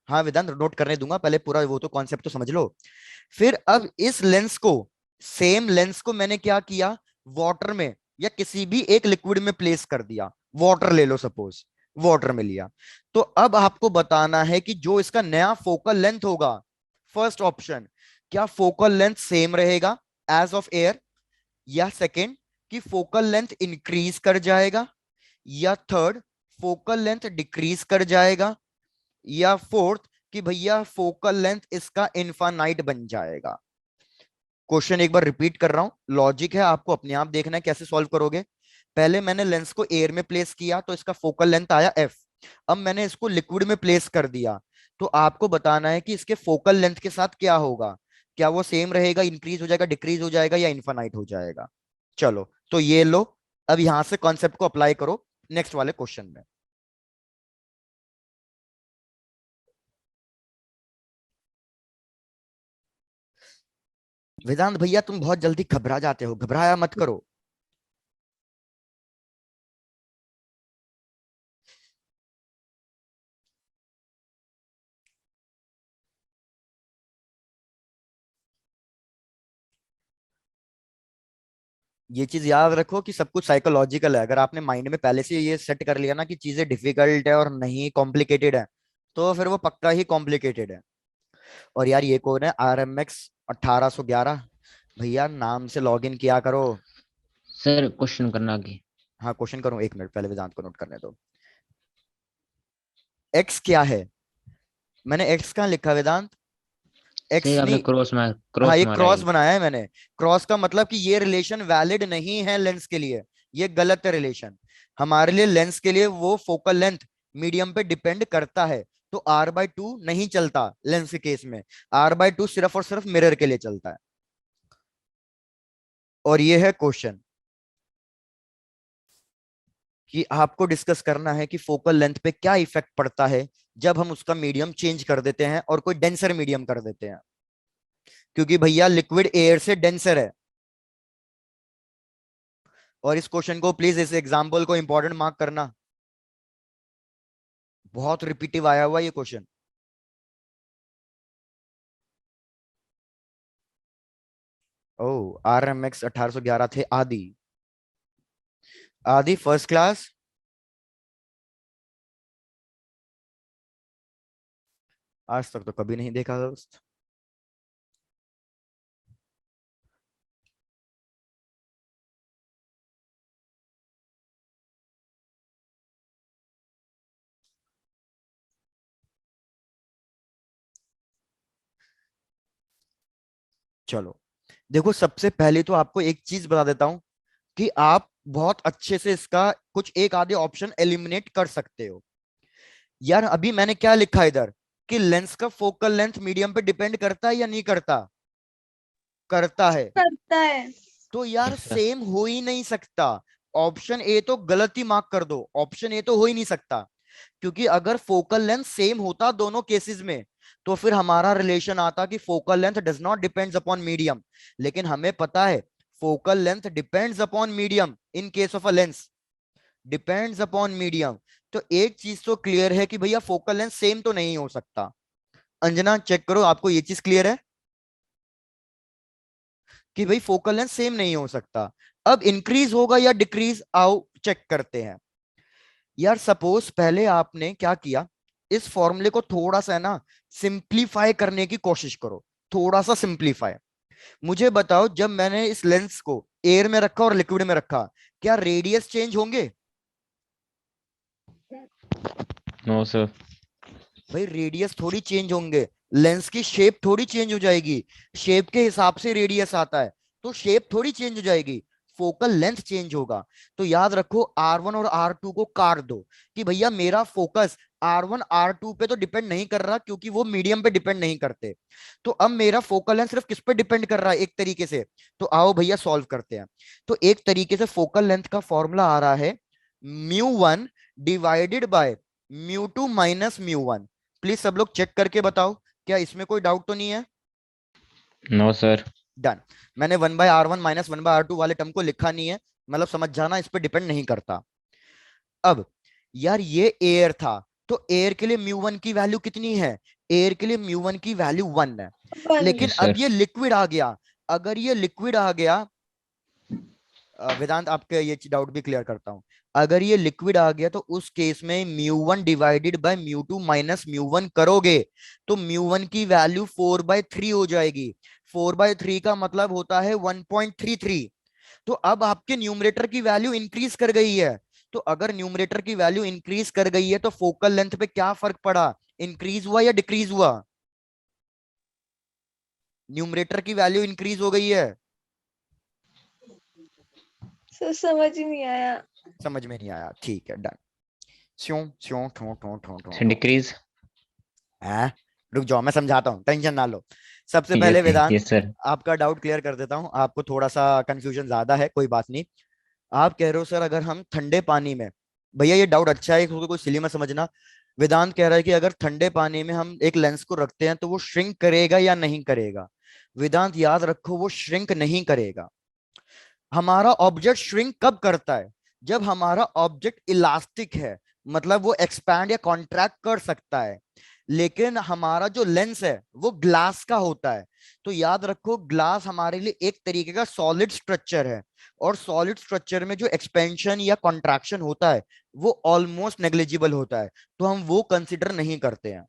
हाँ वेदांत, नोट करने दूंगा, पहले पूरा वो तो कॉन्सेप्ट तो समझ लो। फिर अब इस लेंस को, सेम लेंस को मैंने क्या किया, वाटर में या किसी भी एक लिक्विड में प्लेस कर दिया। वाटर ले लो सपोज, वाटर में लिया। तो अब आपको बताना है कि जो इसका नया फोकल लेंथ होगा, फर्स्ट ऑप्शन, क्या फोकल लेंथ सेम रहेगा एज ऑफ एयर, या सेकेंड कि फोकल लेंथ इंक्रीज कर जाएगा, या थर्ड फोकल लेंथ डिक्रीज कर जाएगा, या फोर्थ कि भैया फोकल लेंथ इसका इनफाइनाइट बन जाएगा। क्वेश्चन एक बार रिपीट कर रहा हूँ, लॉजिक है, आपको अपने आप देखना है कैसे सॉल्व करोगे। पहले मैंने लेंस को एयर में प्लेस किया तो इसका फोकल लेंथ आया एफ। अब मैंने इसको लिक्विड में प्लेस कर दिया, तो आपको बताना है कि इसके फोकल लेंथ के साथ क्या होगा। क्या वो सेम रहेगा, इंक्रीज हो जाएगा, डिक्रीज हो जाएगा, या इन्फानाइट हो जाएगा। चलो तो ये लो, अब यहां से कॉन्सेप्ट को अप्लाई करो नेक्स्ट वाले क्वेश्चन में। वेदांत भैया तुम बहुत जल्दी घबरा जाते हो, घबराया मत करो। ये चीज याद रखो कि सब कुछ साइकोलॉजिकल है। अगर आपने माइंड में पहले से ये सेट कर लिया ना कि चीजें डिफिकल्ट है और नहीं कॉम्प्लिकेटेड है, तो फिर वो पक्का ही कॉम्प्लिकेटेड है। और यार ये कौन है, RMX 1811? भैया नाम से लॉगिन किया करो। सर क्वेश्चन करना आगे। हाँ क्वेश्चन करूँ, एक मिनट पहले वेदांत को नोट करने दो। एक्स क्या है? मैंने एक्स कहाँ लिखा वेदांत? सर एक्स आपने नहीं। हाँ क्रॉस ये मारा है क्रॉस ये। बनाया है मैंने। क्रॉस का मतलब कि ये रिलेशन वैलिड नहीं है लेंस के लिए, ये गलत है रिलेशन। हमारे लिए लेंस के लिए वो फोकल लेंथ मीडियम पे डिपेंड करता है। तो R/2 नहीं चलता लेंस के केस में, R/2 सिर्फ और सिर्फ मिरर के लिए चलता है। और ये है क्वेश्चन कि आपको डिस्कस करना है कि फोकल लेंथ पे क्या इफेक्ट पड़ता है जब हम उसका मीडियम चेंज कर देते हैं और कोई डेंसर मीडियम कर देते हैं, क्योंकि भैया लिक्विड एयर से डेंसर है। और इस क्वेश्चन को प्लीज, इस एग्जांपल को इंपॉर्टेंट मार्क करना, बहुत रिपीटिव आया हुआ ये क्वेश्चन। ओ, RMX 1811 थे आदि। आदि फर्स्ट क्लास। आज तक तो कभी नहीं देखा दोस्त। चलो देखो, सबसे पहले तो आपको एक चीज बता देता हूं कि आप बहुत अच्छे से इसका कुछ एक आधे ऑप्शन एलिमिनेट कर सकते हो। यार अभी मैंने क्या लिखा है इधर, कि लेंस का फोकल लेंथ मीडियम पे डिपेंड करता है या नहीं करता? करता है। करता है। तो यार यस सर। सेम हो ही नहीं सकता। ऑप्शन ए तो गलत ही मार्क कर दो, ऑप्शन ए तो हो ही नहीं सकता। क्योंकि अगर फोकल लेंथ सेम होता दोनों केसेस में, तो फिर हमारा रिलेशन आता कि focal length does not depends upon medium. लेकिन हमें पता है focal length depends upon medium in case of a lens, depends upon medium. तो एक चीज तो क्लियर है कि भैया फोकल लेंथ सेम तो नहीं हो सकता। अंजना चेक करो, आपको ये चीज क्लियर है कि भाई फोकल लेंथ सेम नहीं हो सकता। अब इंक्रीज होगा या डिक्रीज, आओ चेक करते हैं। यार सपोज पहले आपने क्या किया, इस फॉर्मूले को थोड़ा सा है ना सिंप्लीफाई करने की कोशिश करो, थोड़ा सा सिंप्लीफाई। मुझे बताओ, जब मैंने इस लेंस को एयर में रखा और लिक्विड में रखा, क्या रेडियस चेंज होंगे? No sir. भाई रेडियस थोड़ी चेंज होंगे, लेंस की शेप थोड़ी चेंज हो जाएगी। शेप के हिसाब से रेडियस आता है, तो शेप थोड़ी चेंज हो जाएगी, फोकल लेंथ चेंज होगा। तो याद रखो R1 और R2 को काट दो कि भैया मेरा फोकस R1 R2 पे तो डिपेंड नहीं कर रहा, क्योंकि वो मीडियम पे डिपेंड नहीं करते। तो अब मेरा फोकल लेंथ सिर्फ किस पे डिपेंड कर रहा है एक तरीके से। तो आओ भैया सॉल्व करते हैं। तो एक तरीके से फोकल लेंथ का फॉर्मूला आ रहा है μ1 डिवाइडेड बाय μ2 माइनस μ1। प्लीज सब लोग चेक करके बताओ, क्या इसमें कोई डाउट तो नहीं है? No sir. डन। मैंने 1/R1 माइनस 1/R2 वाले टर्म को लिखा नहीं है, मतलब समझ जाना इस पे डिपेंड नहीं करता। अब यार ये एयर था, तो एयर के लिए μ1 की वैल्यू कितनी है? एयर के लिए μ1 की वैल्यू 1 है। वन। लेकिन यस अब सर। ये लिक्विड आ गया। अगर ये लिक्विड आ गया, वेदांत आपके ये डाउट भी क्लियर करता हूं। अगर ये लिक्विड आ गया तो उस केस में μ1 डिवाइडेड बाय μ2 माइनस μ1 करोगे, तो μ1 की वैल्यू 4/3 हो जाएगी। 4/3 का मतलब होता है 1.33। तो अब आपके न्यूमरेटर की वैल्यू इंक्रीज कर गई है। तो अगर न्यूमरेटर की वैल्यू इंक्रीज कर गई है तो फोकल लेंथ पे क्या फर्क पड़ा, इंक्रीज हुआ या डिक्रीज हुआ? न्यूमरेटर की वैल्यू इंक्रीज हो गई है। सर समझ ही नहीं आया। समझ में नहीं आया, ठीक है, डन। स्यों स्यों ठो ठो ठो ठो सर ठो। डिक्रीज। है, रुक जाओ मैं समझाता हूँ, टेंशन ना लो। सबसे ठीक है पहले ठीक वेदांत, है सर। आपका डाउट क्लियर कर देता हूँ, आपको थोड़ा सा कंफ्यूजन ज्यादा है, कोई बात नहीं। आप कह रहे हो सर अगर हम ठंडे पानी में, भैया ये डाउट अच्छा है, क्योंकि कोई सिली मत समझना। वेदांत कह रहा है कि अगर ठंडे पानी में हम एक लेंस को रखते हैं तो वो श्रिंक करेगा या नहीं करेगा। वेदांत याद रखो, वो श्रिंक नहीं करेगा। हमारा ऑब्जेक्ट श्रिंक कब करता है? जब हमारा ऑब्जेक्ट इलास्टिक है, मतलब वो एक्सपैंड या कॉन्ट्रैक्ट कर सकता है। लेकिन हमारा जो लेंस है वो ग्लास का होता है। तो याद रखो, ग्लास हमारे लिए एक तरीके का सॉलिड स्ट्रक्चर है, और सॉलिड स्ट्रक्चर में जो एक्सपेंशन या कॉन्ट्रैक्शन होता है वो ऑलमोस्ट नेग्लिजिबल होता है, तो हम वो कंसिडर नहीं करते हैं।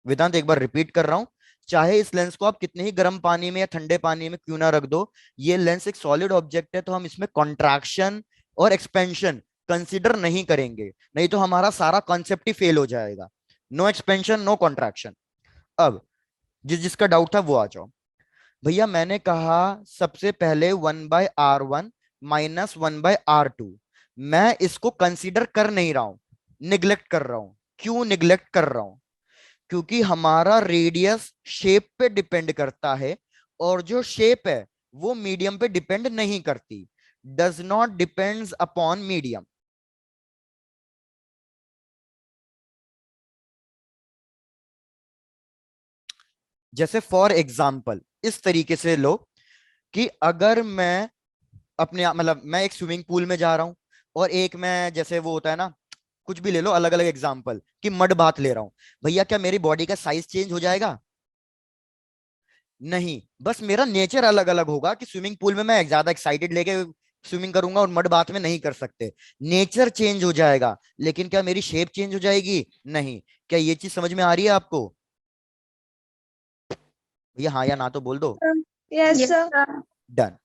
वेदांत एक बार रिपीट कर रहा हूं, चाहे इस लेंस को आप कितने ही गर्म पानी में या ठंडे पानी में क्यों ना रख दो, ये लेंस एक सॉलिड ऑब्जेक्ट है, तो हम इसमें कॉन्ट्रैक्शन और एक्सपेंशन कंसिडर नहीं करेंगे, नहीं तो हमारा सारा कॉन्सेप्ट ही फेल हो जाएगा। No expansion no contraction. अब जिसका डाउट था वो आ जाओ। भैया मैंने कहा सबसे पहले 1/r1 -1/r2, मैं इसको कंसिडर कर नहीं रहा हूं, निग्लेक्ट कर रहा हूं। क्यों निग्लेक्ट कर रहा हूं? क्योंकि हमारा रेडियस शेप पे डिपेंड करता है, और जो शेप है वो मीडियम पे डिपेंड नहीं करती, does not depends upon medium. जैसे फॉर एग्जाम्पल इस तरीके से लो, कि अगर मैं अपने मतलब मैं एक स्विमिंग पूल में जा रहा हूं, और एक मैं जैसे वो होता है ना, कुछ भी ले लो, अलग अलग एग्जाम्पल, कि मड बाथ ले रहा हूं। भैया क्या मेरी बॉडी का साइज चेंज हो जाएगा? नहीं, बस मेरा नेचर अलग अलग होगा, कि स्विमिंग पूल में मैं ज्यादा एक्साइटेड लेके स्विमिंग करूंगा और मड बाथ में नहीं कर सकते। नेचर चेंज हो जाएगा, लेकिन क्या मेरी शेप चेंज हो जाएगी? नहीं। क्या ये चीज समझ में आ रही है आपको? भैया हाँ या ना तो बोल दो। Yes yes sir. Sir. Done.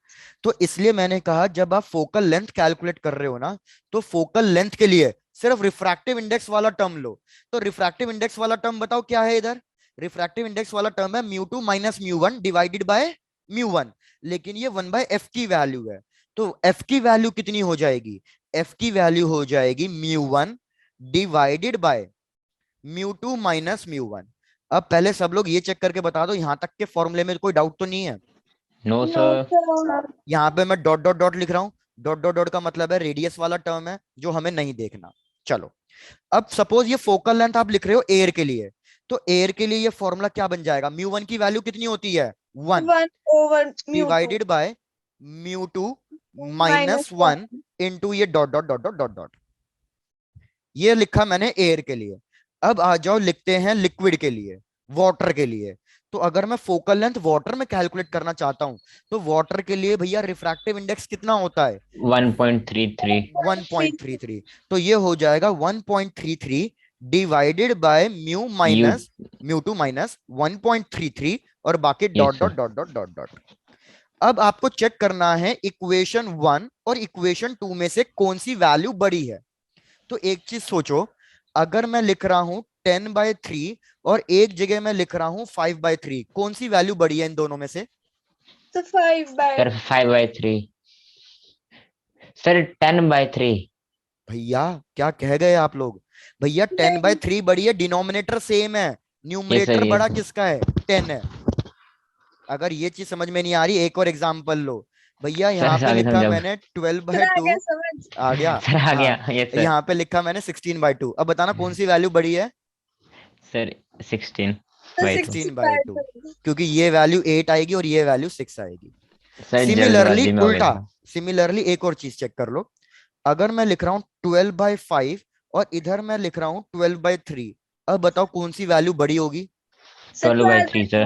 तो इसलिए मैंने कहा जब आप फोकल लेंथ कैलकुलेट कर रहे हो ना, तो फोकल लेंथ के लिए सिर्फ रिफ्रैक्टिव इंडेक्स वाला टर्म लो। तो रिफ्रैक्टिव इंडेक्स वाला टर्म बताओ क्या है इधर? रिफ्रैक्टिव इंडेक्स वाला टर्म है mu 2 - mu 1 divided by mu 1। लेकिन ये 1/f की वैल्यू है, तो f की वैल्यू कितनी हो जाएगी? f की वैल्यू हो जाएगी mu 1 divided by mu 2 - mu 1। अब पहले सब लोग ये चेक करके बता दो, यहां तक के फॉर्मूले में कोई डाउट तो नहीं है? No no sir. सर। यहाँ पे मैं डॉट डॉट डॉट लिख रहा हूँ, डॉट डॉट डॉट का मतलब है रेडियस वाला टर्म है, जो हमें नहीं देखना। चलो, अब सपोज ये फोकल लेंथ आप लिख रहे हो एयर के लिए, तो एयर के लिए ये फॉर्मूला क्या बन जाएगा? म्यू 1 की वैल्यू कितनी होती है? 1 1/μ2 divided by mu 2 minus - 1 into ये dot dot dot dot dot dot. ये लिखा मैंने एयर के लिए। अब आ जाओ लिखते हैं लिक्विड के लिए, वाटर के लिए। तो अगर मैं फोकल लेंथ वाटर में कैलकुलेट करना चाहता हूं, तो वाटर के लिए भैया रिफ्रैक्टिव इंडेक्स कितना होता है? 1.33। 1.33। तो ये हो जाएगा 1.33 divided by mu you. Minus mu 2 - 1.33, और बाकी yes dot dot sir. Dot dot dot dot. अब आपको चेक करना है इक्वेशन 1 और इक्वेशन 2 में से कौन सी वैल्यू बड़ी है। तो एक चीज सोचो, अगर मैं लिख रहा हूं 10/3 और एक जगह मैं लिख रहा हूं 5/3, कौन सी वैल्यू बड़ी है इन दोनों में से? तो 5/. सर 5/3। सर 10/3। भैया क्या कह गए आप लोग? भैया टेन बाय नहीं थ्री बड़ी है, डिनोमिनेटर सेम है, यस सर न्यूमरेटर बड़ा यस। किसका है? 10 है। अगर ये चीज समझ में नहीं आ रही, एक और एग्जांपल लो। भैया यहाँ सर पे आगे लिखा समझाओ। मैंने ट्वेल्व सर बाय आ टू गया समझ. आ गया। सर आ हाँ, गया यस सर। यहाँ पे लिखा मैंने 16/2। अब बताना कौन सी वैल्यू बड़ी है? सर 16 तो बाई टू। 16/2, 65. क्योंकि ये वैल्यू 8 आएगी और ये वैल्यू 6 आएगी। सर सिमिलरली जल्दबाजी में हो गया उल्टा, था। सिमिलरली एक और चीज चेक कर लो। अगर मैं लिख रहा हूं 12/5 और इधर मैं लिख रहा हूं 12/3, अब बताओ कौन सी वैल्यू बड़ी होगी? Sir 12/3 sir.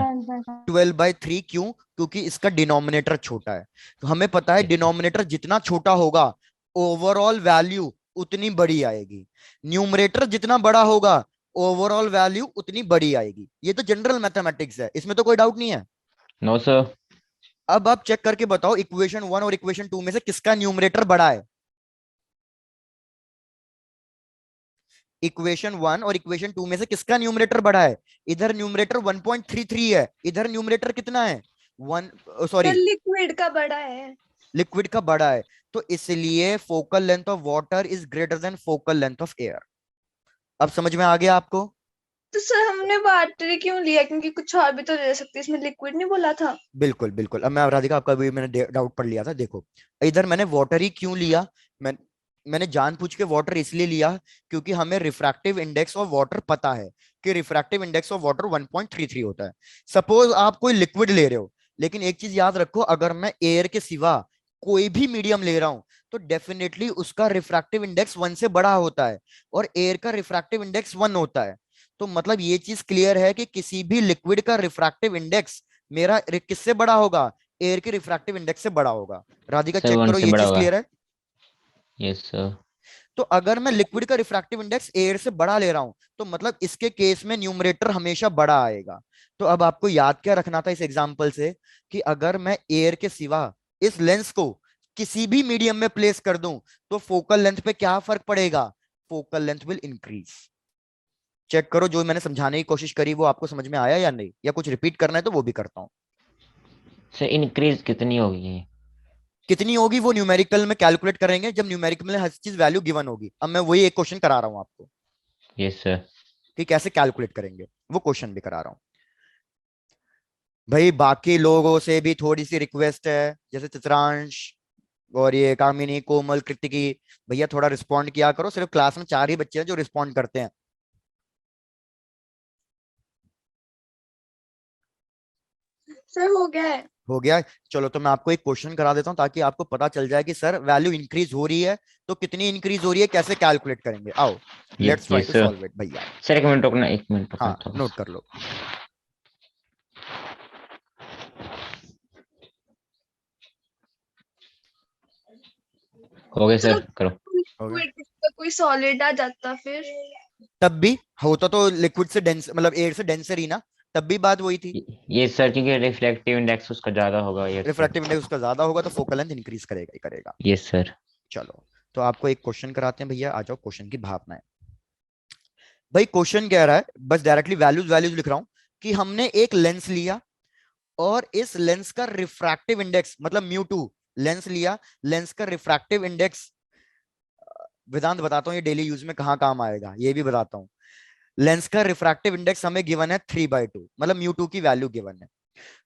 12/3 क्यों? क्योंकि इसका डिनोमिनेटर छोटा है। तो हमें पता है डिनोमिनेटर जितना छोटा होगा, ओवरऑल वैल्यू उतनी बड़ी आएगी। न्यूमरेटर जितना बड़ा होगा, ओवरऑल वैल्यू उतनी बड़ी आएगी। ये तो जनरल मैथमेटिक्स है, इसमें तो कोई डाउट नहीं है। No sir. अब आप चेक करके बताओ इक्वेशन 1 और इक्वेशन 2 में से किसका न्यूमरेटर बड़ा है? इक्वेशन 1 और इक्वेशन 2 में से किसका न्यूमरेटर बड़ा है? इधर न्यूमरेटर 1.33 है, इधर न्यूमरेटर कितना है? वन, सर सॉरी, लिक्विड का बड़ा है। लिक्विड का बड़ा है। तो इसलिए focal length of water is greater than focal length of air. अब समझ में आ गया आपको? तो सर हमने वाटर क्यों लिया, क्योंकि कुछ और भी तो ले सकते, इसमें लिक्विड नहीं बोला था। बिल्कुल बिल्कुल। अब मैं राधिका, आपका भी मैंने डाउट पढ़ लिया था। देखो, इधर मैंने वाटर ही क्यों लिया, मैं मैंने जानबूझ के वाटर इसलिए लिया क्योंकि हमें रिफ्रैक्टिव इंडेक्स ऑफ वाटर पता है कि रिफ्रैक्टिव इंडेक्स ऑफ वाटर 1.33 होता है। सपोज आप कोई लिक्विड ले रहे हो, लेकिन एक चीज याद रखो, अगर मैं एयर के सिवा कोई भी मीडियम ले रहा हूं तो डेफिनेटली उसका रिफ्रैक्टिव इंडेक्स 1 से बड़ा होता है, और एयर का रिफ्रैक्टिव इंडेक्स 1 होता है। तो मतलब ये चीज क्लियर है कि किसी भी लिक्विड का रिफ्रैक्टिव इंडेक्स मेरा किससे बड़ा होगा? एयर के रिफ्रैक्टिव इंडेक्स से बड़ा होगा। राधिका सर चेक वन करो, से ये बड़ा चीज होगा। क्लियर है? Yes sir. तो अगर मैं लिक्विड का रिफ्रैक्टिव इंडेक्स एयर से बड़ा ले रहा हूं तो मतलब इसके केस में न्यूमरेटर हमेशा बड़ा आएगा। तो अब आपको याद क्या रखना था इस एग्जांपल से, कि अगर मैं एयर के सिवा इस लेंस को किसी भी मीडियम में प्लेस कर दूं तो फोकल लेंथ पे क्या फर्क पड़ेगा? Focal length will increase. Check करो, जो मैंने समझाने की कोशिश करी वो आपको समझ में आया या नहीं, या कुछ रिपीट करना है तो वो भी करता हूं। सर इंक्रीज कितनी होगी? कितनी होगी वो न्यूमेरिकल में कैलकुलेट करेंगे जब न्यूमेरिकल में हर चीज वैल्यू गिवन होगी। अब मैं वही एक क्वेश्चन करा रहा हूं आपको यस सर। कि कैसे कैलकुलेट करेंगे, वो क्वेश्चन भी करा रहा हूं। भाई बाकी लोगों से भी थोड़ी सी रिक्वेस्ट है, जैसे चित्रांश और ये कामिनी, कोमल, कृतिकी, भैया थोड़ा रिस्पॉन्ड किया करो। सिर्फ क्लास में 4 ही बच्चे हैं जो रिस्पॉन्ड करते हैं। सर हो गया है। हो गया? चलो, तो मैं आपको एक क्वेश्चन करा देता हूं ताकि आपको पता चल जाए कि सर वैल्यू इंक्रीज हो रही है तो कितनी इंक्रीज हो रही है, कैसे कैलकुलेट करेंगे। आओ, let's try yes two sir. Solve it भैया। सर एक मिनट रुकना, एक मिनट रुकना हाँ, थोड़ा नोट सा। कर लो। हो गया सर सर, करो। हो गया? लिक्विड का कोई सॉलिड आ जाता फिर। तब भी होता तो लिक्विड से डेंस, मतलब एयर से डेंसर ही ना, तब भी बात वही थी। ये सर क्योंकि रिफ्लेक्टिव इंडेक्स उसका ज्यादा होगा। Yes sir. रिफ्रैक्टिव इंडेक्स उसका ज्यादा होगा तो फोकल लेंथ इंक्रीज करेगा ही करेगा। Yes sir. चलो, तो आपको एक क्वेश्चन कराते हैं भैया, आ जाओ। क्वेश्चन की भावना है भाई, क्वेश्चन कह रहा है, बस डायरेक्टली वैल्यूज वैल्यूज लिख रहा हूं, कि हमने एक लेंस लिया और इस लेंस का रिफ्रैक्टिव इंडेक्स मतलब म्यू 2 लेंस लिया। लेंस का रिफ्रैक्टिव इंडेक्स, वेदांत बताता हूँ ये डेली यूज में कहाँ काम आएगा, ये भी बताता हूँ। लेंस का रिफ्रैक्टिव इंडेक्स हमें गिवन है 3/2, मतलब म्यू 2 की वैल्यू गिवन है।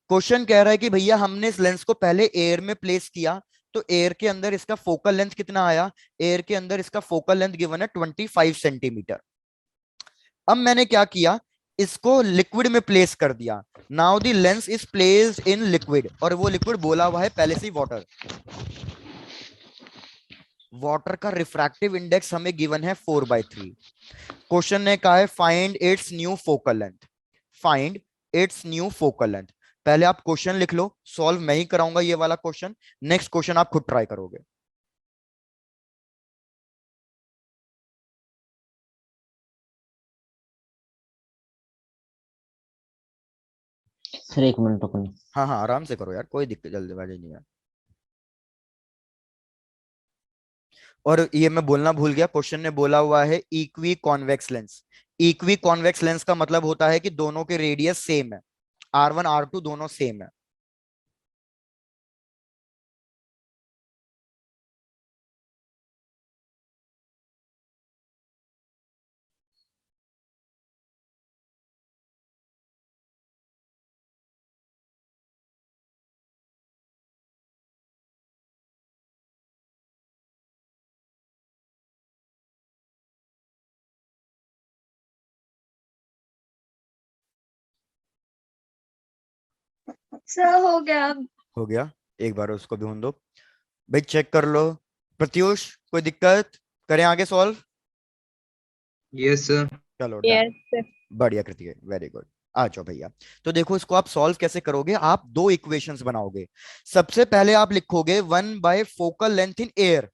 क्वेश्चन कह रहा है कि भैया हमने इस लेंस को पहले एयर में प्लेस किया, तो एयर के अंदर इसका फोकल लेंथ कितना आया? एयर के अंदर इसका फोकल लेंथ गिवन है 25 सेंटीमीटर। अब मैंने क्या किया, इसको लिक्विड में प्लेस कर दिया। Now the lens is placed in liquid, और वो लिक्विड बोला हुआ है पहले से ही वाटर। वाटर का रिफ्रैक्टिव इंडेक्स हमें गिवन है 4/3। क्वेश्चन ने कहा है find its new focal length. Find its new focal length. पहले आप क्वेश्चन लिख लो, सॉल्व मैं ही कराऊंगा ये वाला क्वेश्चन। नेक्स्ट क्वेश्चन आप खुद ट्राई करोगे। सर एक मिनट रुकना। हाँ हाँ, आराम से करो यार, कोई दिक्कत जल्दबाजी नहीं है। और ये मैं बोलना भूल गया, क्वेश्चन ने बोला हुआ है equi convex lens. Equi convex lens का मतलब होता है कि दोनों के रेडियस सेम है, R1 R2 दोनों सेम है। सर हो गया अब। हो गया? एक बार उसको भी होने दो भाई, चेक कर लो। प्रत्युष, कोई दिक्कत? करें आगे सॉल्व? Yes sir. चलो डन। यस। बढ़िया कृति, वेरी गुड। आ जाओ भैया। तो देखो, इसको आप सॉल्व कैसे करोगे, आप दो इक्वेशंस बनाओगे। सबसे पहले आप लिखोगे one by focal length in air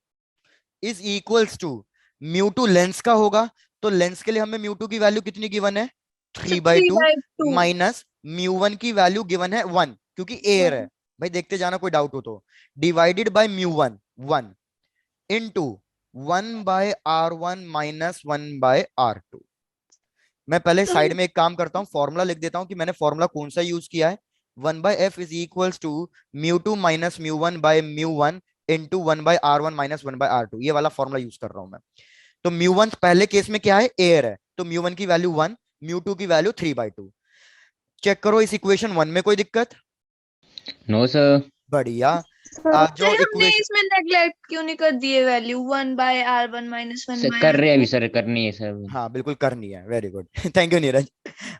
is equals to mu 2 lens का होगा, तो लेंस के लिए हमें म्यू 2 की वैल्यू कितनी गिवन है? 3/2 3/2। माइनस म्यू 1 की वैल्यू गिवन है 1, क्योंकि एयर है। भाई देखते जाना कोई डाउट हो तो। Divided by mu 1 1 into 1/r1 - 1/r2। मैं पहले तो साइड में एक काम करता हूँ, फॉर्मूला लिख देता हूँ कि मैंने फॉर्मूला कौन सा यूज किया है। 1/f is equals to μ2 - μ1/μ1 into 1/r1 - 1/r2। ये वाला फॉर्मूला यूज कर रहा हूं मैं। तो μ1 पहले केस में क्या है, एयर है, तो μ1 की वैल्यू 1, μ2 की वैल्यू 3/2। चेक करो इस इक्वेशन 1 में कोई दिक्कत? No sir. बढ़िया। जो फिर हमने इक्वेशन, इसमें नेग्लेक्ट क्यों नहीं कर दिए value 1/r1 - one sir by कर आर रहे हैं अभी, टू सर करनी है सर। हाँ बिल्कुल करनी है, very good. Thank you Neeraj.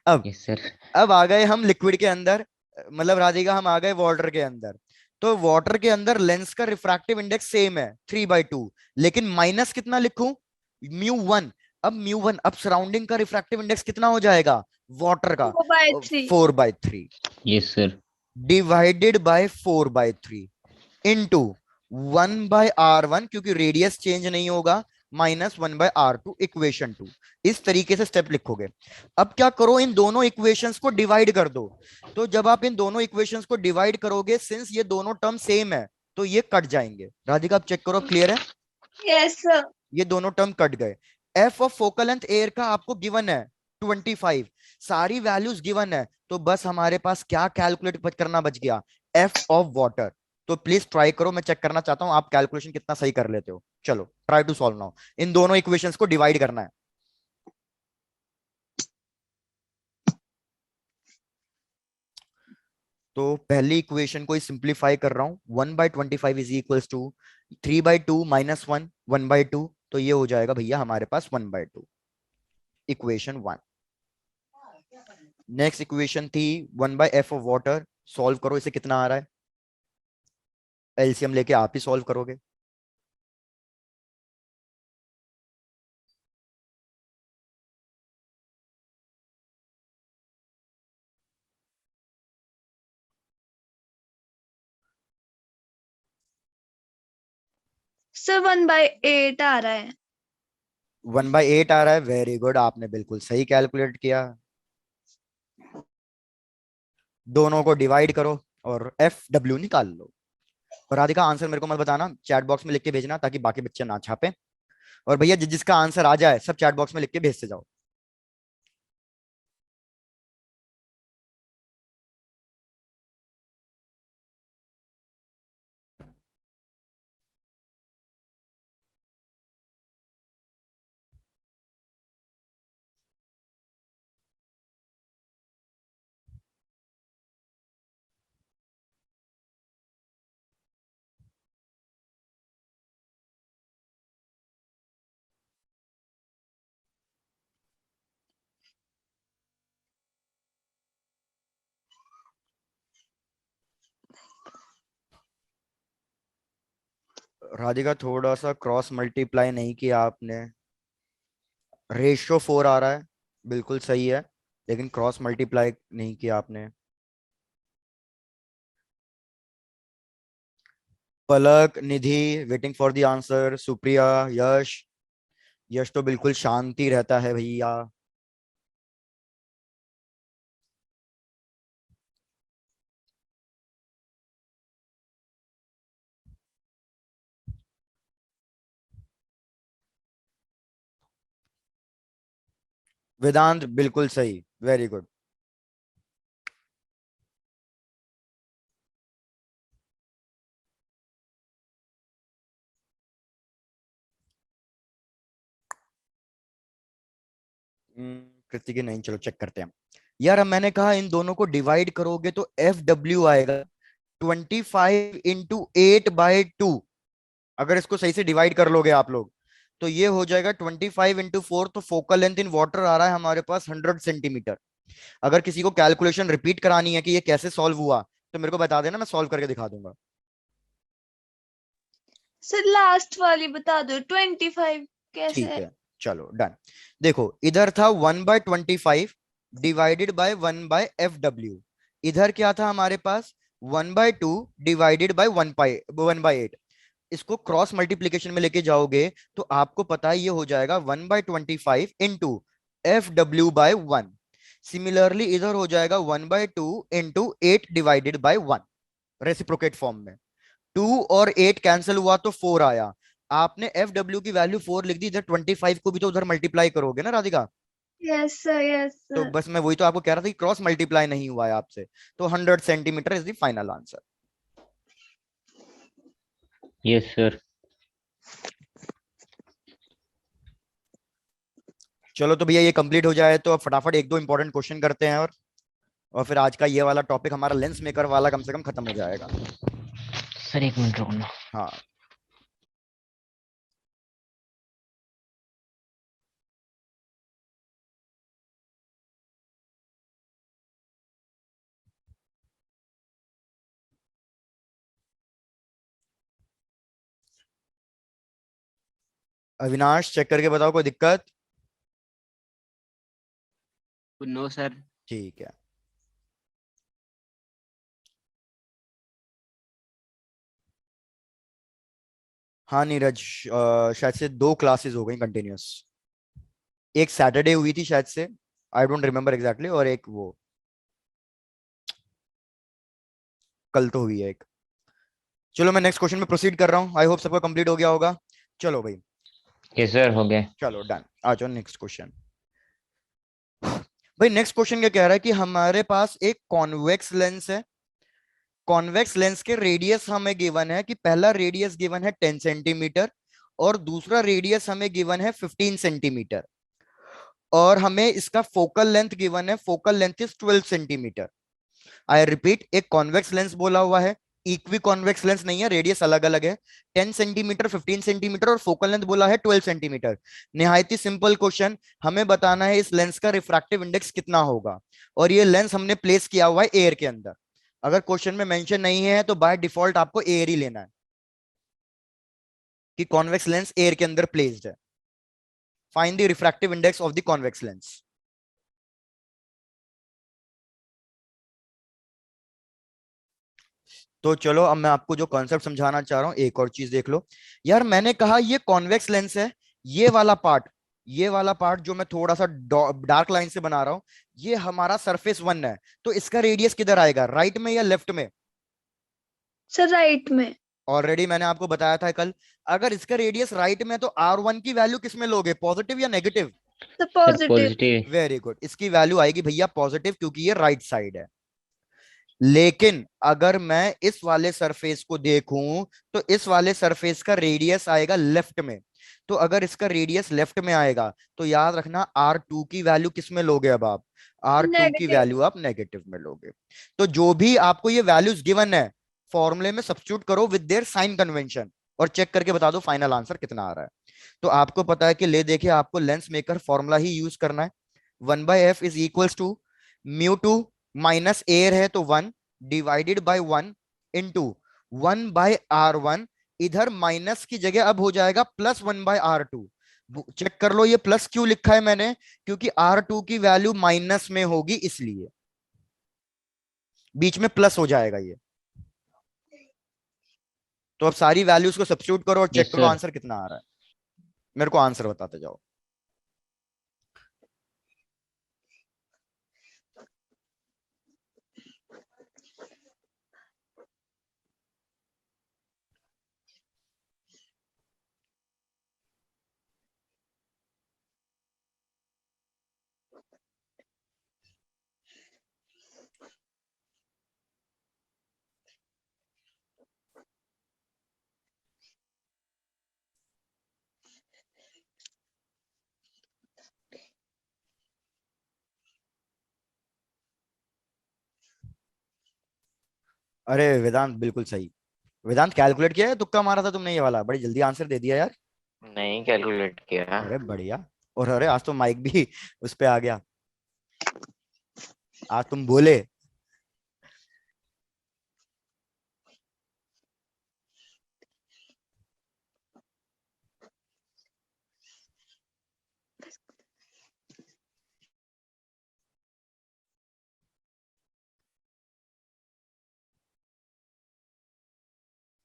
अब यस सर। अब आ गए हम लिक्विड के अंदर, मतलब राधिका हम आ गए वाटर के अंदर। तो वाटर के अंदर लेंस का रिफ्रैक्टिव इंडेक्स सेम है 3/2, लेकिन माइनस कितना लिखूं, μ1। अब μ1, अब सराउंडिंग का रिफ्रैक्टिव इंडेक्स कितना हो जाएगा वाटर का, 4/3। 4/3 yes sir. Divided by 4/3 into 1/r1, क्योंकि रेडियस चेंज नहीं होगा, -1/r2 इक्वेशन 2। इस तरीके से स्टेप लिखोगे। अब क्या करो, इन दोनों इक्वेशंस को डिवाइड कर दो। तो जब आप इन दोनों इक्वेशंस को डिवाइड करोगे, सिंस ये दोनों टर्म सेम है, तो ये कट जाएंगे। राधिका आप चेक करो, क्लियर है? Yes sir. ये दोनों टर्म कट गए। F of focal length air का आपको गिवन है 25, सारी वैल्यूज गिवन है, तो बस हमारे पास क्या कैलकुलेट करना बच गया, एफ ऑफ वाटर। तो प्लीज ट्राई करो, मैं चेक करना चाहता हूं आप कैलकुलेशन कितना सही कर लेते हो। चलो ट्राई टू सॉल्व नाउ। इन दोनों इक्वेशंस को डिवाइड करना है। तो पहली इक्वेशन को सिंप्लीफाई कर रहा हूं, 1/25 इज इक्वल्स टू 3/2 - 1 1/2। तो ये हो जाएगा भैया हमारे पास 1/2, इक्वेशन 1। नेक्स्ट इक्वेशन थी 1/f ऑफ वाटर। सॉल्व करो, इसे कितना आ रहा है, एलसीएम लेके आप ही सॉल्व करोगे। सर 1/8 आ रहा है। 1/8 आ रहा है, वेरी गुड, आपने बिल्कुल सही कैलकुलेट किया। दोनों को डिवाइड करो और एफ डब्ल्यू निकाल लो। और राधिका आंसर मेरे को मत बताना, चैट बॉक्स में लिख के भेजना ताकि बाकी बच्चे ना छापे। और भैया जिसका आंसर आ जाए सब चैट बॉक्स में लिख के भेजते जाओ। राधिका थोड़ा सा क्रॉस मल्टीप्लाई नहीं किया आपने, रेशियो 4 आ रहा है, बिल्कुल सही है, लेकिन क्रॉस मल्टीप्लाई नहीं किया आपने। Palak, Nidhi waiting for the answer, Supriya, Yash. Yash तो बिल्कुल शांति रहता है भैया। वेदांत बिल्कुल सही, वेरी गुड। कृतिकी नहीं, चलो चेक करते हैं। यार अब मैंने कहा इन दोनों को डिवाइड करोगे तो एफ डब्ल्यू आएगा 25 इंटू 8/2। अगर इसको सही से डिवाइड कर लोगे आप लोग, तो ये हो जाएगा 25 × 4। तो फोकल लेंथ इन वाटर आ रहा है हमारे पास 100 सेंटीमीटर। अगर किसी को कैलकुलेशन रिपीट करानी है कि ये कैसे सॉल्व हुआ, तो मेरे को बता देना, मैं सॉल्व करके दिखा दूंगा। सर लास्ट वाली बता दो 25 कैसे ठीक है? है, चलो डन। देखो इधर था 1/25 डिवाइडेड बाय 1/f w। इधर क्या था हमारे पास, 1/2 डिवाइडेड बाय 1/8। इसको क्रॉस मल्टीप्लीकेशन में लेके जाओगे तो आपको पता है ये हो जाएगा 1/25 इंटू f w/1। सिमिलरली इधर हो जाएगा 1/2 into 8 divided by 1, reciprocate form में। 2 और 8 कैंसिल हुआ तो 4 आया, आपने एफ डब्ल्यू की वैल्यू 4 लिख दी, इधर 25 को भी तो उधर मल्टीप्लाई करोगे ना राधिका। यस सर, यस तो सर। बस मैं वही तो आपको कह रहा था कि क्रॉस मल्टीप्लाई नहीं हुआ है आपसे। तो 100 centimetre is the final answer. Yes sir. चलो तो भैया ये कंप्लीट हो जाए तो अब फटाफट एक दो इंपॉर्टेंट क्वेश्चन करते हैं, और फिर आज का ये वाला टॉपिक हमारा लेंस मेकर वाला कम से कम खत्म हो जाएगा। सर एक मिनट रुकना। हाँ। अविनाश चेक करके बताओ, कोई दिक्कत? No sir. ठीक है। हाँ नीरज, शायद से 2 क्लासेस हो गई कंटिन्यूस। एक सैटरडे हुई थी शायद से, आई डोंट रिमेम्बर एग्जैक्टली, और एक वो कल तो हुई है एक। चलो मैं नेक्स्ट क्वेश्चन में प्रोसीड कर रहा हूँ, आई होप सबका कंप्लीट हो गया होगा। चलो भाई। यस सर हो गया। चलो डन, आ जाओ नेक्स्ट क्वेश्चन। भाई नेक्स्ट क्वेश्चन क्या कह रहा है कि हमारे पास एक कॉन्वेक्स लेंस है। कॉन्वेक्स लेंस के रेडियस हमें गिवन है कि पहला रेडियस गिवन है 10 सेंटीमीटर, और दूसरा रेडियस हमें गिवन है 15 सेंटीमीटर, और हमें इसका फोकल लेंथ गिवन है, focal length is 12 centimetre. I repeat, एक कॉन्वेक्स लेंस बोला हुआ है, इक्वी कॉन्वेक्स लेंस नहीं है, रेडियस अलग अलग है। 10 सेंटीमीटर, 15 सेंटीमीटर, और फोकल लेंथ बोला है 12 सेंटीमीटर। निहायत ही सिंपल क्वेश्चन, हमें बताना है इस लेंस का रिफ्रैक्टिव इंडेक्स कितना होगा, और ये लेंस हमने प्लेस किया हुआ है एयर के अंदर। अगर क्वेश्चन में मेंशन नहीं है तो बाय डिफॉल्ट आपको एयर ही लेना है, कि कॉन्वेक्स लेंस एयर के अंदर प्लेस्ड है। Find the refractive index of the convex lens. तो चलो अब मैं आपको जो कॉन्सेप्ट समझाना चाह रहा हूं, एक और चीज देख लो। यार मैंने कहा ये कॉन्वेक्स लेंस है, ये वाला पार्ट, ये वाला पार्ट जो मैं थोड़ा सा डार्क लाइन से बना रहा हूं, ये हमारा सरफेस 1 है। तो इसका रेडियस किधर आएगा, राइट में या लेफ्ट में? सर राइट में। ऑलरेडी मैंने आपको बताया था कल, अगर इसका रेडियस राइट में तो R1 की वैल्यू किस में लोगे, पॉजिटिव या negative? Sir sir positive. Positive. Very good, इसकी वैल्यू आएगी भैया पॉजिटिव, क्योंकि ये राइट साइड है। लेकिन अगर मैं इस वाले सरफेस को देखूं तो इस वाले सरफेस का रेडियस आएगा लेफ्ट में। तो अगर इसका रेडियस लेफ्ट में आएगा तो याद रखना R2 की वैल्यू किस में लोगे अब आप, R2 की नेगेटिव। वैल्यू आप नेगेटिव में लोगे। तो जो भी आपको ये वैल्यूज गिवन है, फॉर्मूले में सब्स्टिट्यूट करो विद देयर साइन कन्वेंशन, और चेक करके बता दो फाइनल आंसर कितना आ रहा है। तो आपको पता है कि ले देखिए, आपको लेंस मेकर फॉर्मूला ही यूज करना है। 1/f is equals to μ2 minus air है तो 1 डिवाइडेड बाय 1 इंटू 1/r1। इधर माइनस की जगह अब हो जाएगा +1/r2। चेक कर लो ये प्लस क्यों लिखा है मैंने, क्योंकि R2 की वैल्यू माइनस में होगी, इसलिए बीच में प्लस हो जाएगा ये। तो अब सारी वैल्यूज को सब्स्टिट्यूट करो और चेक यस करो सर। आंसर कितना आ रहा है। मेरे को आंसर बताते जाओ। अरे वेदांत बिल्कुल सही। वेदांत कैलकुलेट किया है, तुक्का मारा था तुमने ये वाला, बड़ी जल्दी आंसर दे दिया यार। नहीं कैलकुलेट किया। अरे बढ़िया। और अरे आज तो माइक भी उस पे आ गया, आज तुम बोले।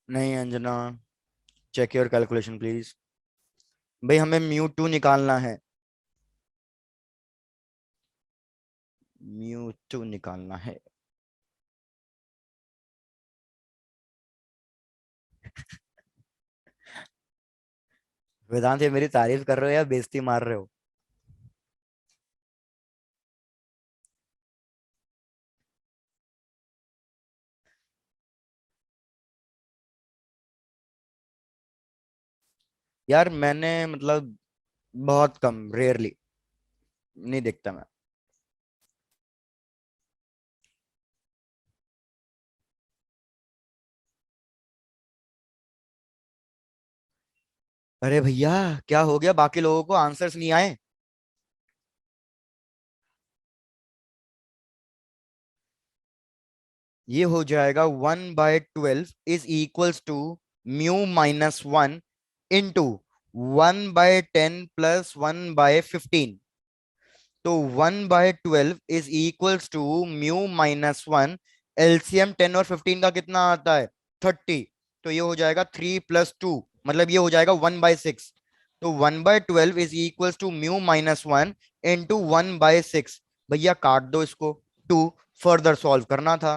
नहीं Anjana, check your calculation please. भाई हमें μ2 निकालना है, μ2 निकालना है। वेदांत, ये मेरी तारीफ कर रहे हो या बेइज्जती मार रहे हो? यार मैंने मतलब बहुत कम, रेयरली, नहीं देखता मैं। अरे भैया, क्या हो गया? बाकी लोगों को आंसर्स नहीं आए? ये हो जाएगा 1/12 is equals to μ-1 into 1/10 plus 1/15। तो 1/12 इज इक्वल्स टू μ-1। एलसीएम 10 और 15 का कितना आता है? 30। तो ये हो जाएगा 3 + 2, मतलब ये हो जाएगा 1/6। तो 1/12 इज इक्वल्स टू μ-1 इंटू 1/6। भैया काट दो इसको, 2 फर्दर सॉल्व करना था।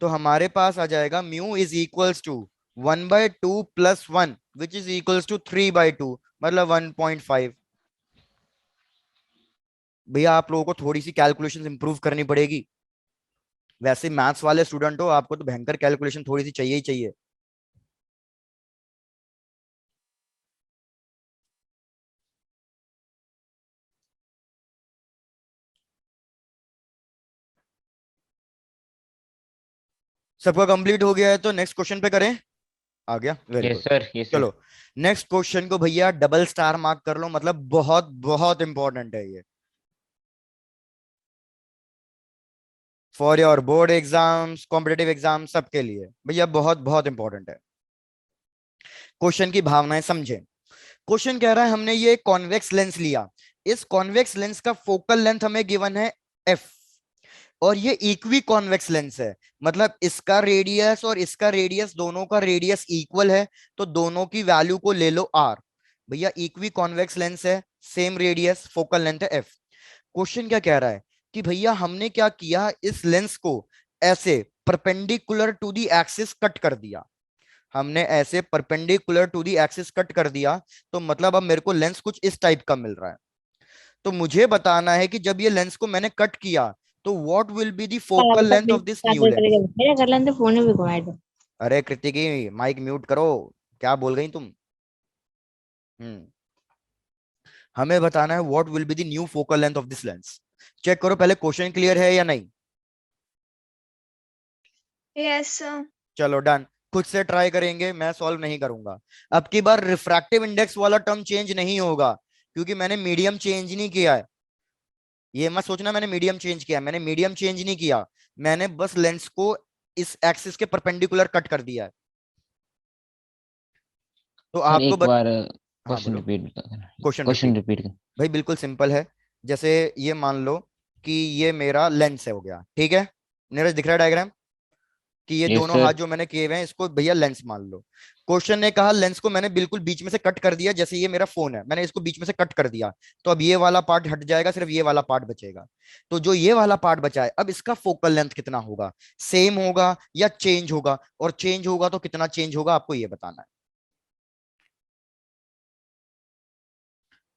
तो हमारे पास आ जाएगा mu is equals to 1/2 plus 1 which is equals to 3/2, मतलब 1.5। भैया आप लोगों को थोड़ी सी कैलकुलेशन इंप्रूव करनी पड़ेगी। वैसे मैथ्स वाले स्टूडेंट हो, आपको तो भयंकर कैलकुलेशन थोड़ी सी चाहिए ही चाहिए। सबका कंप्लीट हो गया है तो नेक्स्ट क्वेश्चन पे करें। आ गया, very yes good. Sir, yes sir. चलो, नेक्स्ट क्वेश्चन को भैया डबल स्टार मार्क कर लो, मतलब बहुत बहुत इंपॉर्टेंट है ये, for your board exams, competitive exam, सबके लिए भैया बहुत बहुत इंपॉर्टेंट है। क्वेश्चन की भावनाएं समझे। क्वेश्चन कह रहा है हमने ये कॉन्वेक्स लेंस लिया, इस कॉन्वेक्स लेंस का फोकल लेंथ हमें गिवन है एफ, और ये इक्वी कॉन्वेक्स लेंस है, मतलब इसका रेडियस और इसका रेडियस, दोनों का रेडियस इक्वल है, तो दोनों की वैल्यू को ले लो आर। भैया इक्वी कॉन्वेक्स लेंस है, सेम रेडियस, फोकल लेंथ है एफ। क्वेश्चन क्या कह रहा है कि भैया हमने क्या किया, इस लेंस को ऐसे perpendicular to the axis cut कर दिया। हमने ऐसे perpendicular to the axis cut कर दिया, तो मतलब अब मेरे को लेंस कुछ इस टाइप का मिल रहा है। तो मुझे बताना है कि जब ये लेंस को मैंने कट किया तो what will be the focal length of this new lens. अरे कृतिकी, माइक म्यूट करो, क्या बोल गई तुम? हम्म हमें बताना है what will be the new focal length of this lens. Check करो पहले क्वेश्चन क्लियर है या नहीं। यस। चलो डन। खुद से ट्राई करेंगे, मैं सॉल्व नहीं करूंगा। अब की बार रिफ्रैक्टिव इंडेक्स वाला टर्म चेंज नहीं होगा, क्योंकि मैंने मीडियम चेंज नहीं किया है। ये मत सोचना मैंने मीडियम चेंज किया, मैंने मीडियम चेंज नहीं किया, मैंने बस लेंस को इस एक्सिस के परपेंडिकुलर कट कर दिया है। तो सर आपको एक बार हाँ क्वेश्चन बोलो। रिपीट करना। Question question repeat. रिपीट कर। भाई बिल्कुल सिंपल है। जैसे ये मान लो कि ये मेरा लेंस है, हो गया ठीक है। नीरज दिख रहा है डायग्राम कि ये यस दोनों हाथ सर। जो मैंने किए हुए हैं इसको भैया लेंस मान लो। क्वेश्चन ने कहा लेंस को मैंने बिल्कुल बीच में से कट कर दिया, जैसे ये मेरा फोन है, मैंने इसको बीच में से कट कर दिया, तो अब ये वाला पार्ट हट जाएगा, सिर्फ ये वाला पार्ट बचेगा। तो जो ये वाला पार्ट बचा है, अब इसका फोकल लेंथ कितना होगा? सेम होगा या चेंज होगा? और चेंज होगा तो कितना चेंज होगा, आपको ये बताना है।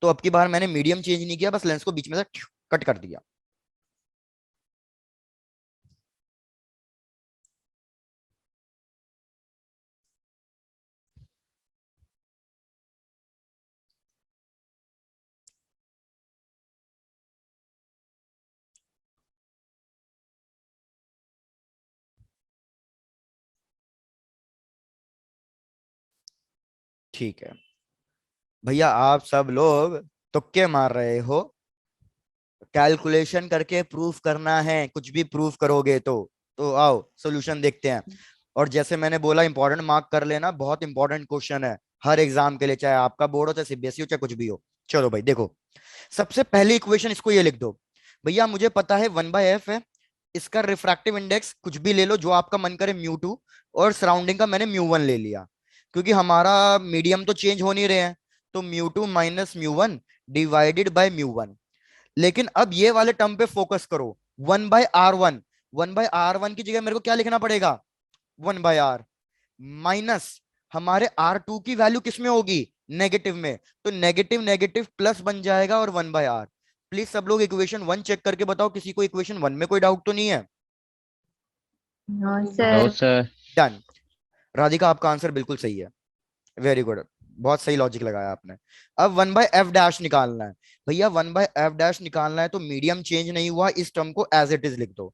तो अब की बार मैंने मीडियम चेंज नहीं किया, बस लेंस को बीच में से कट कर दिया। ठीक है भैया, आप सब लोग तुक्के मार रहे हो, कैलकुलेशन करके प्रूफ करना है, कुछ भी प्रूफ करोगे तो आओ सॉल्यूशन देखते हैं। और जैसे मैंने बोला, इंपॉर्टेंट मार्क कर लेना, बहुत इंपॉर्टेंट क्वेश्चन है हर एग्जाम के लिए, चाहे आपका बोर्ड हो, चाहे सीबीएसई हो, चाहे कुछ भी हो। चलो भाई देखो, सबसे पहली इक्वेशन इसको ये लिख दो। भैया मुझे पता है 1/f है, इसका रिफ्रैक्टिव इंडेक्स कुछ भी ले लो जो आपका मन करे, μ2, और सराउंडिंग का मैंने μ1 ले लिया, क्योंकि हमारा मीडियम तो चेंज हो नहीं रहे हैं। तो μ2 माइनस μ1 डिवाइडेड बाय μ1। लेकिन अब ये वाले टर्म पे फोकस करो, 1/r1। 1/r1 की जगह मेरे को क्या लिखना पड़ेगा? 1/r माइनस हमारे R2 की वैल्यू किस में होगी? नेगेटिव में, तो नेगेटिव नेगेटिव प्लस बन जाएगा और 1/r। प्लीज सब लोग इक्वेशन 1 चेक करके बताओ, किसी को इक्वेशन 1 में कोई डाउट तो नहीं है? No no sir. Sir. Done. Radhika आपका आंसर बिल्कुल सही है, वेरी गुड, बहुत सही लॉजिक लगाया आपने। अब 1/f' निकालना है। भैया 1/f' निकालना है तो मीडियम चेंज नहीं हुआ, इस टर्म को एज इट इज लिख दो।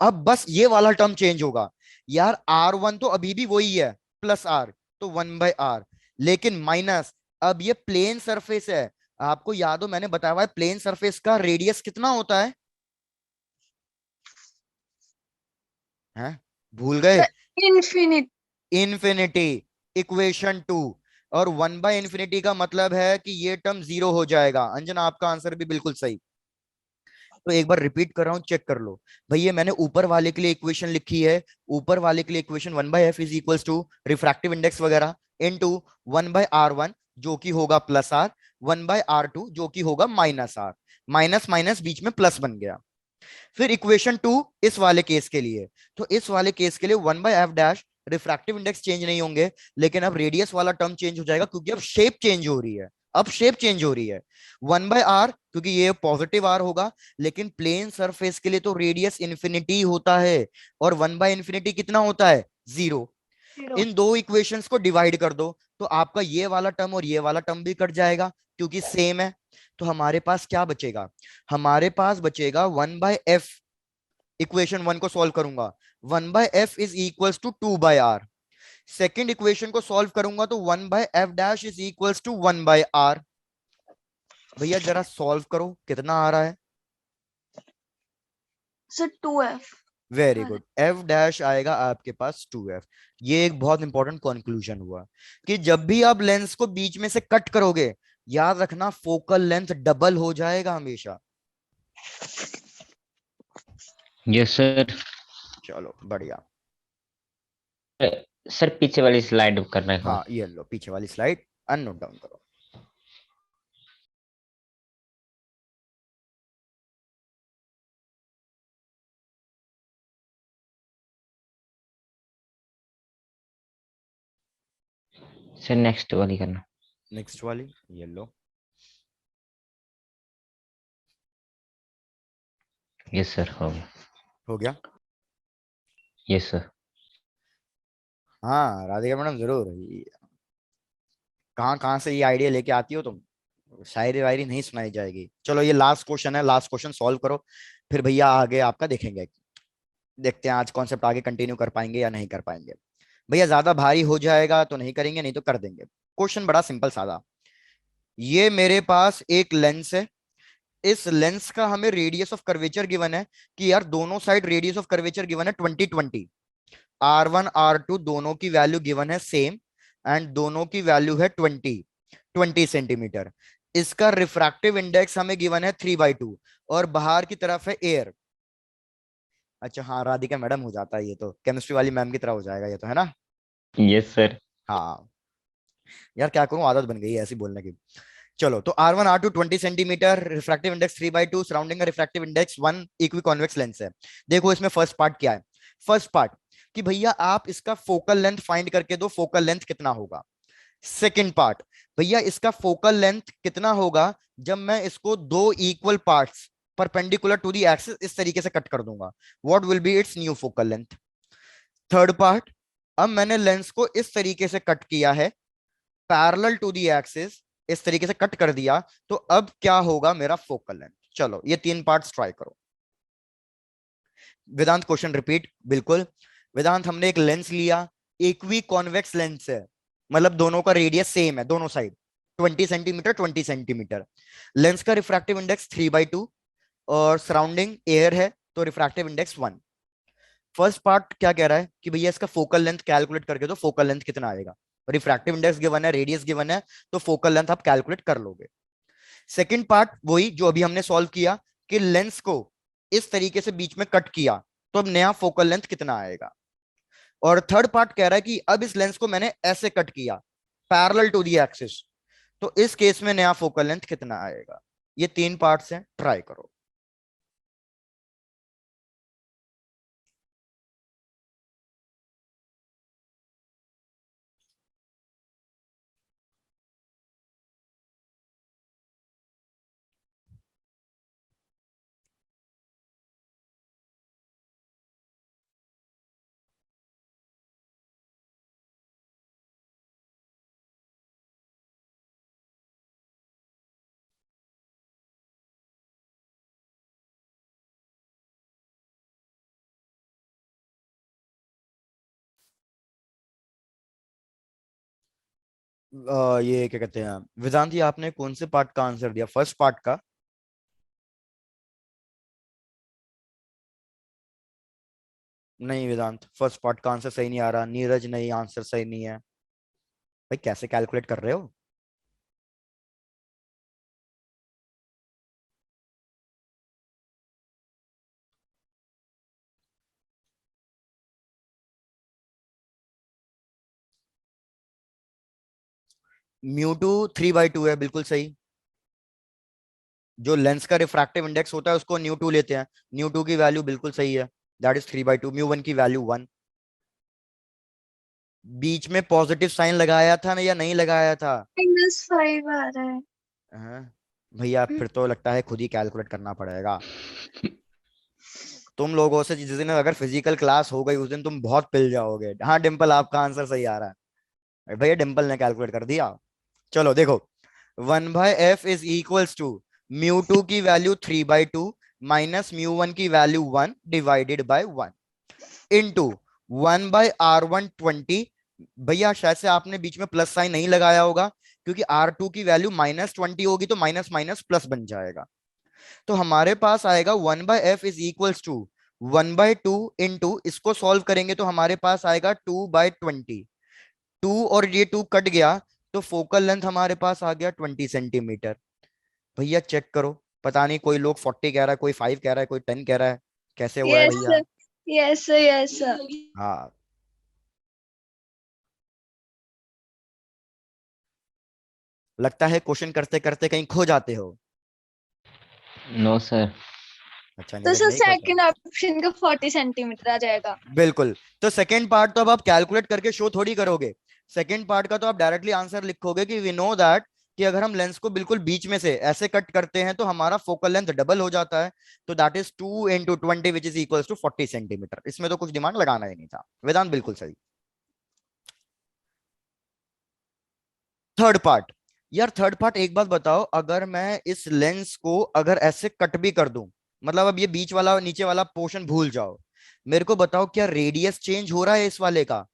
अब बस ये वाला टर्म चेंज होगा। यार R1 तो अभी भी वही है, प्लस r, तो 1/r, लेकिन माइनस, अब ये प्लेन सरफेस है। आपको याद हो मैंने बताया हुआ है प्लेन सरफेस का रेडियस कितना होता है? हैं? भूल गए? इन्फिनिट। इन्फिनिटी। इक्वेशन 2। और 1/∞ का मतलब है कि ये टर्म जीरो हो जाएगा। अंजना आपका आंसर भी बिल्कुल सही। तो एक बार रिपीट कर रहा हूं, चेक कर लो। भैया मैंने ऊपर वाले के लिए इक्वेशन लिखी है। ऊपर वाले के लिए equation 1/f is equals to refractive index वगैरह इनटू 1/r1 जो कि होगा प्लस r, 1/r2 जो कि होगा माइनस r, माइनस माइनस बीच में प्लस बन गया। फिर इक्वेशन 2 इस वाले केस के लिए, तो इस वाले केस के लिए 1/f' रिफ्रैक्टिव इंडेक्स चेंज नहीं होंगे, लेकिन अब रेडियस वाला टर्म चेंज हो जाएगा क्योंकि अब शेप चेंज हो रही है। अब शेप चेंज हो रही है। 1/r क्योंकि ये पॉजिटिव r होगा, लेकिन प्लेन सरफेस के लिए तो रेडियस इंफिनिटी होता है, और 1/∞ कितना होता है? जीरो। जीरो। इन दो इक्वेशंस को डिवाइड कर दो, तो आपका ये वाला टर्म और ये वाला टर्म भी कट जाएगा क्योंकि सेम है। तो हमारे पास क्या बचेगा? हमारे पास बचेगा 1/f। इक्वेशन 1 को सॉल्व करूंगा, 1/f is equals to 2/r। Second equation को सॉल्व करूंगा तो 1/f' is equals to 1/r। भैया जरा सॉल्व करो, कितना आ रहा है? Sir 2f। Very good, f' आएगा आपके पास 2f। ये एक बहुत इंपॉर्टेंट कंक्लूजन हुआ कि जब भी आप लेंस को बीच में से कट करोगे, याद रखना फोकल लेंथ डबल हो जाएगा हमेशा। Yes sir. चलो बढ़िया। सर पीछे वाली स्लाइड करना है एक बार। हाँ ये लो पीछे वाली स्लाइड, नोट डाउन करो। सर नेक्स्ट वाली करना। नेक्स्ट वाली, ये लो। यस सर हो गया। हो गया? Yes sir. हाँ राधिका मैडम जरूर। कहाँ कहाँ से ये आइडिया लेके आती हो तुम? शायरी वायरी नहीं सुनाई जाएगी। चलो ये लास्ट क्वेश्चन है, लास्ट क्वेश्चन सॉल्व करो, फिर भैया आगे आपका देखेंगे। देखते हैं आज कॉन्सेप्ट आगे कंटिन्यू कर पाएंगे या नहीं कर पाएंगे। भैया ज्यादा भारी हो जाएगा तो नहीं करेंगे, नहीं तो कर देंगे। क्वेश्चन बड़ा सिंपल सादा। ये मेरे पास एक लेंस है, इस लेंस का हमें रेडियस ऑफ कर्वेचर गिवन है कि यार दोनों side radius of curvature given है 20/20। R1 R2 दोनों की वैल्यू गिवन है सेम, एंड दोनों की वैल्यू है 20 सेंटीमीटर। इसका रिफ्रैक्टिव इंडेक्स हमें गिवन है 3/2, और बाहर की तरफ है एयर। अच्छा हाँ राधिका मैडम हो जाता है, ये तो केमिस्ट्री वाली मैम की तरह हो जाएगा ये तो, है ना? Yes sir. हाँ यार क्या करूं, आदत बन गई है ऐसी बोलने की। चलो तो R1 R2 20 centimetre, refractive index 3/2, surrounding का refractive index 1, equi convex lens है। देखो इसमें फर्स्ट पार्ट क्या है। फर्स्ट पार्ट कि भैया आप इसका फोकल लेंथ फाइंड करके दो, फोकल लेंथ कितना होगा। सेकंड पार्ट, भैया इसका फोकल लेंथ कितना होगा जब मैं इसको दो equal parts perpendicular to the axis इस तरीके से कट कर दूंगा, what will be its new focal length. Third part, अब मैंने लेंस को इस तरीके से कट किया है पैरेलल टू दी एक्सिस, इस तरीके से कट कर दिया, तो अब क्या होगा मेरा फोकल लेंथ। चलो ये तीन पार्ट्स ट्राई करो। वेदांत क्वेश्चन रिपीट बिल्कुल। वेदांत हमने एक लेंस लिया, इक्वी कॉन्वेक्स लेंस है, मतलब दोनों का रेडियस सेम है दोनों साइड, 20 सेंटीमीटर 20 सेंटीमीटर। लेंस का रिफ्रैक्टिव इंडेक्स 3/2, और सराउंडिंग एयर है तो रिफ्रैक्टिव इंडेक्स 1। फर्स्ट पार्ट क्या कह रहा है कि भैया इसका फोकल लेंथ कैलकुलेट करके दो, फोकल लेंथ कितना आएगा। रिफ्रैक्टिव इंडेक्स गिवन है, रेडियस गिवन है, तो फोकल लेंथ आप कैलकुलेट कर लोगे। सेकंड पार्ट वही जो अभी हमने सॉल्व किया कि लेंस को इस तरीके से बीच में कट किया, तो अब नया फोकल लेंथ कितना आएगा। और थर्ड पार्ट कह रहा है कि अब इस लेंस को मैंने ऐसे कट किया पैरेलल टू दी एक्सिस, तो इस केस में नया फोकल लेंथ कितना आएगा। ये तीन पार्ट्स हैं, ट्राई करो। ये क्या कहते हैं वेदांत, ये आपने कौन से पार्ट का आंसर दिया, फर्स्ट पार्ट का? नहीं वेदांत, फर्स्ट पार्ट का आंसर सही नहीं आ रहा। नीरज, नहीं आंसर सही नहीं है। भाई कैसे कैलकुलेट कर रहे हो? म्यू 2 3/2 है, बिल्कुल सही। जो लेंस का रिफ्रैक्टिव इंडेक्स होता है उसको न्यू 2 लेते हैं। न्यू 2 की वैल्यू बिल्कुल सही है, दैट इज 3/2। म्यू 1 की वैल्यू 1। बीच में पॉजिटिव साइन लगाया था ना या नहीं लगाया था? -5 आ रहा है। हाँ, भैया फिर तो लगता है खुद ही कैलकुलेट करना पड़ेगा। तुम लोगों से जिस दिन अगर फिजिकल क्लास हो गई उस दिन तुम बहुत पिल जाओगे। हाँ डिम्पल, आपका आंसर सही आ रहा है भैया, डिम्पल ने कैलकुलेट कर दिया। चलो देखो, 1/f is equals to mu 2 की वैल्यू 3/2 माइनस म्यू 1 की value 1 divided by 1 into 1/r1 20। भैया शायद से आपने बीच में प्लस साइन नहीं लगाया होगा, क्योंकि R2 की वैल्यू -20 होगी तो माइनस माइनस प्लस बन जाएगा। तो हमारे पास आएगा 1/f is equals to 1/2 into, इसको सॉल्व करेंगे तो हमारे पास आएगा 2/20। 2 और ये 2 कट गया तो फोकल लेंथ हमारे पास आ गया 20 सेंटीमीटर। भैया चेक करो, पता नहीं कोई लोग 40 कह रहा है, कोई 5 कह रहा है, कोई 10 कह रहा है, कैसे हुआ है यस भैया? Sir, yes sir, yes sir. हाँ, लगता है क्वेश्चन करते करते कहीं खो जाते हो। No sir. अच्छा तो नीरज सर नहीं खोता। सेकंड ऑप्शन का 40 सेंटीमीटर आ जाएगा। बिल्कुल। तो सेकंड पार्ट तो अब आप कैलकुलेट करके शो थोड़ी करोगे। सेकंड पार्ट का तो आप डायरेक्टली आंसर लिखोगे कि वी नो दैट, कि अगर हम लेंस को बिल्कुल बीच में से ऐसे कट करते हैं तो हमारा फोकल लेंथ डबल हो जाता है। तो that is 2 × 20 which is equals to 40 centimetre. इसमें तो कुछ दिमाग लगाना ही नहीं था वेदांत, बिल्कुल सही। Third part. यार थर्ड पार्ट, एक बात बताओ, अगर मैं इस लेंस को अगर ऐसे कट भी कर दूं, मतलब अब ये बीच वाला नीचे वाला पोर्शन भूल जाओ, मेरे को बताओ क्या रेडियस चेंज हो रहा है इस वाले का?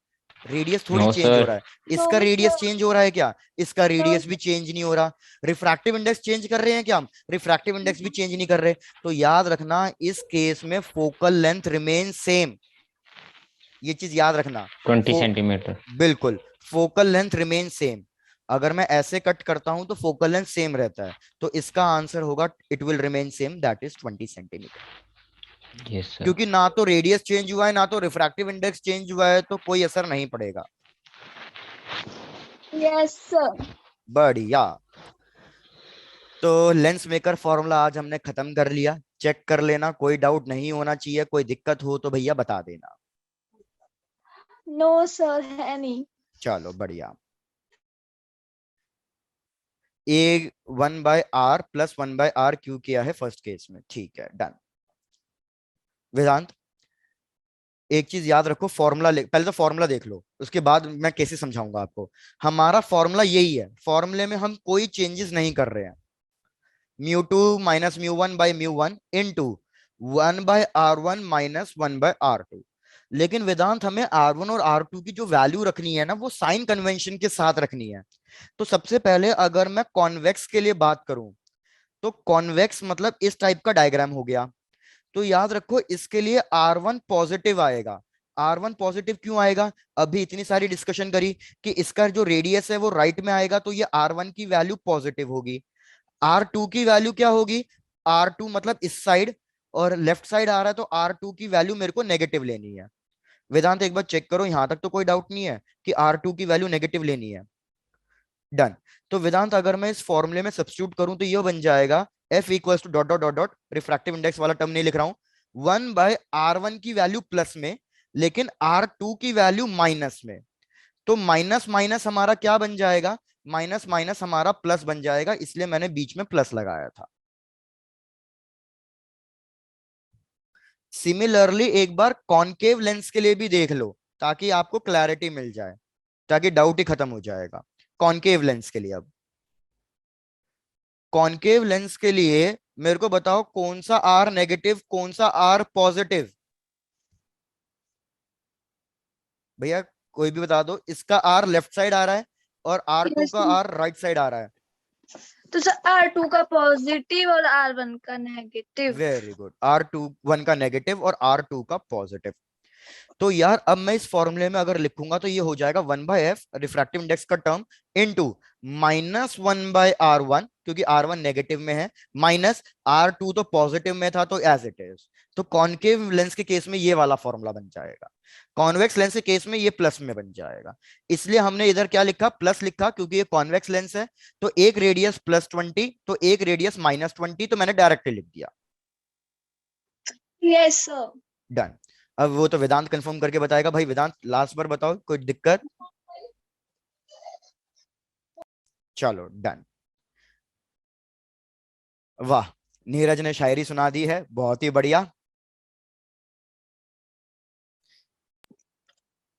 रेडियस थोड़ी नो चेंज हो सर। रहा है। नो इसका रेडियस सर, चेंज हो रहा है क्या? इसका नो रेडियस भी चेंज नहीं हो रहा। रिफ्रैक्टिव इंडेक्स चेंज कर रहे हैं क्या हम? रिफ्रैक्टिव इंडेक्स भी चेंज नहीं कर रहे। तो याद रखना इस केस में फोकल लेंथ रिमेन सेम। ये चीज याद रखना। 20 सेंटीमीटर। बिल्कुल, फोकल लेंथ रिमेन सेम। अगर मैं ऐसे कट करता हूं तो फोकल लेंथ सेम रहता है। तो इसका आंसर होगा it will remain same, that is 20 centimetre. Yes sir. क्योंकि ना तो रेडियस चेंज हुआ है ना तो रिफ्रैक्टिव इंडेक्स चेंज हुआ है, तो कोई असर नहीं पड़ेगा। Yes sir. बढ़िया। तो लेंस मेकर फॉर्मूला आज हमने खत्म कर लिया। चेक कर लेना, कोई डाउट नहीं होना चाहिए। कोई दिक्कत हो तो भैया बता देना। नो सर, है नहीं। चलो बढ़िया। ए 1/r प्लस 1/r क्यू किया है फर्स्ट केस में, ठीक है डन। वेदांत एक चीज याद रखो, फॉर्मूला पहले तो फॉर्मूला देख लो, उसके बाद मैं कैसे समझाऊंगा आपको। हमारा फॉर्मूला यही है, फॉर्मूले में हम कोई चेंजेस नहीं कर रहे हैं। Mu 2 minus mu 1 into 1/r1 - 1/r2। लेकिन वेदांत हमें R1 और R2 की जो वैल्यू रखनी है ना, वो साइन कन्वेंशन के साथ रखनी है। तो सबसे पहले अगर मैं कॉन्वेक्स के लिए बात करूं, तो कॉन्वेक्स मतलब इस टाइप का डायग्राम हो गया। तो याद रखो इसके लिए R1 पॉजिटिव आएगा। R1 पॉजिटिव क्यों आएगा? अभी इतनी सारी डिस्कशन करी कि इसका जो रेडियस है वो राइट में आएगा, तो ये R1 की वैल्यू पॉजिटिव होगी। R2 की वैल्यू क्या होगी? R2 मतलब इस साइड, और लेफ्ट साइड आ रहा है तो R2 की वैल्यू मेरे को नेगेटिव लेनी है। वेदांत एक बार चेक करो, यहां तक तो कोई डाउट नहीं है कि R2 की वैल्यू नेगेटिव लेनी है। डन। तो वेदांत अगर मैं इस फॉर्मूले में सब्स्टिट्यूट करूं तो ये बन जाएगा F equals to dot dot dot dot, refractive index वाला टर्म नहीं लिख रहा हूं, 1/r1 की वैल्यू प्लस में, लेकिन R2 की वैल्यू माइनस में। तो माइनस माइनस हमारा क्या बन जाएगा? माइनस माइनस हमारा प्लस बन जाएगा, इसलिए मैंने बीच में प्लस लगाया था। सिमिलरली एक बार कॉनकेव लेंस के लिए भी देख लो, ताकि आपको क्लैरिटी मिल जाए, ताकि डाउट ही खत्म हो जाएगा। कॉनकेव लेंस के लिए, अब कॉनकेव लेंस के लिए मेरे को बताओ कौन सा आर नेगेटिव कौन सा आर पॉजिटिव? भैया कोई भी बता दो। इसका आर लेफ्ट साइड आ रहा है, और R2 Yes, का sir. R राइट साइड आ रहा है। तो सर R2 का पॉजिटिव और R1 का नेगेटिव। वेरी गुड, R1 का नेगेटिव और R2 का पॉजिटिव। तो यार अब मैं इस फॉर्मूले में अगर लिखूंगा तो ये हो जाएगा 1/f रिफ्रैक्टिव इंडेक्स का टर्म इनटू -1/R1 क्योंकि R1 नेगेटिव में है, माइनस R2 तो पॉजिटिव में था तो एज इट इज। तो कॉनकेव लेंस के केस में ये वाला फॉर्मूला बन जाएगा, कॉन्वेक्स लेंस के केस में ये प्लस में बन जाएगा। इसलिए हमने इधर क्या लिखा, प्लस लिखा, क्योंकि ये कॉन्वेक्स लेंस है। तो एक रेडियस +20 तो एक रेडियस -20, तो मैंने डायरेक्टली लिख दिया। Yes sir. डन। अब वो तो वेदांत कंफर्म करके बताएगा। भाई वेदांत लास्ट बार बताओ, कोई दिक्कत? चलो डन। वाह, नीरज ने शायरी सुना दी है, बहुत ही बढ़िया।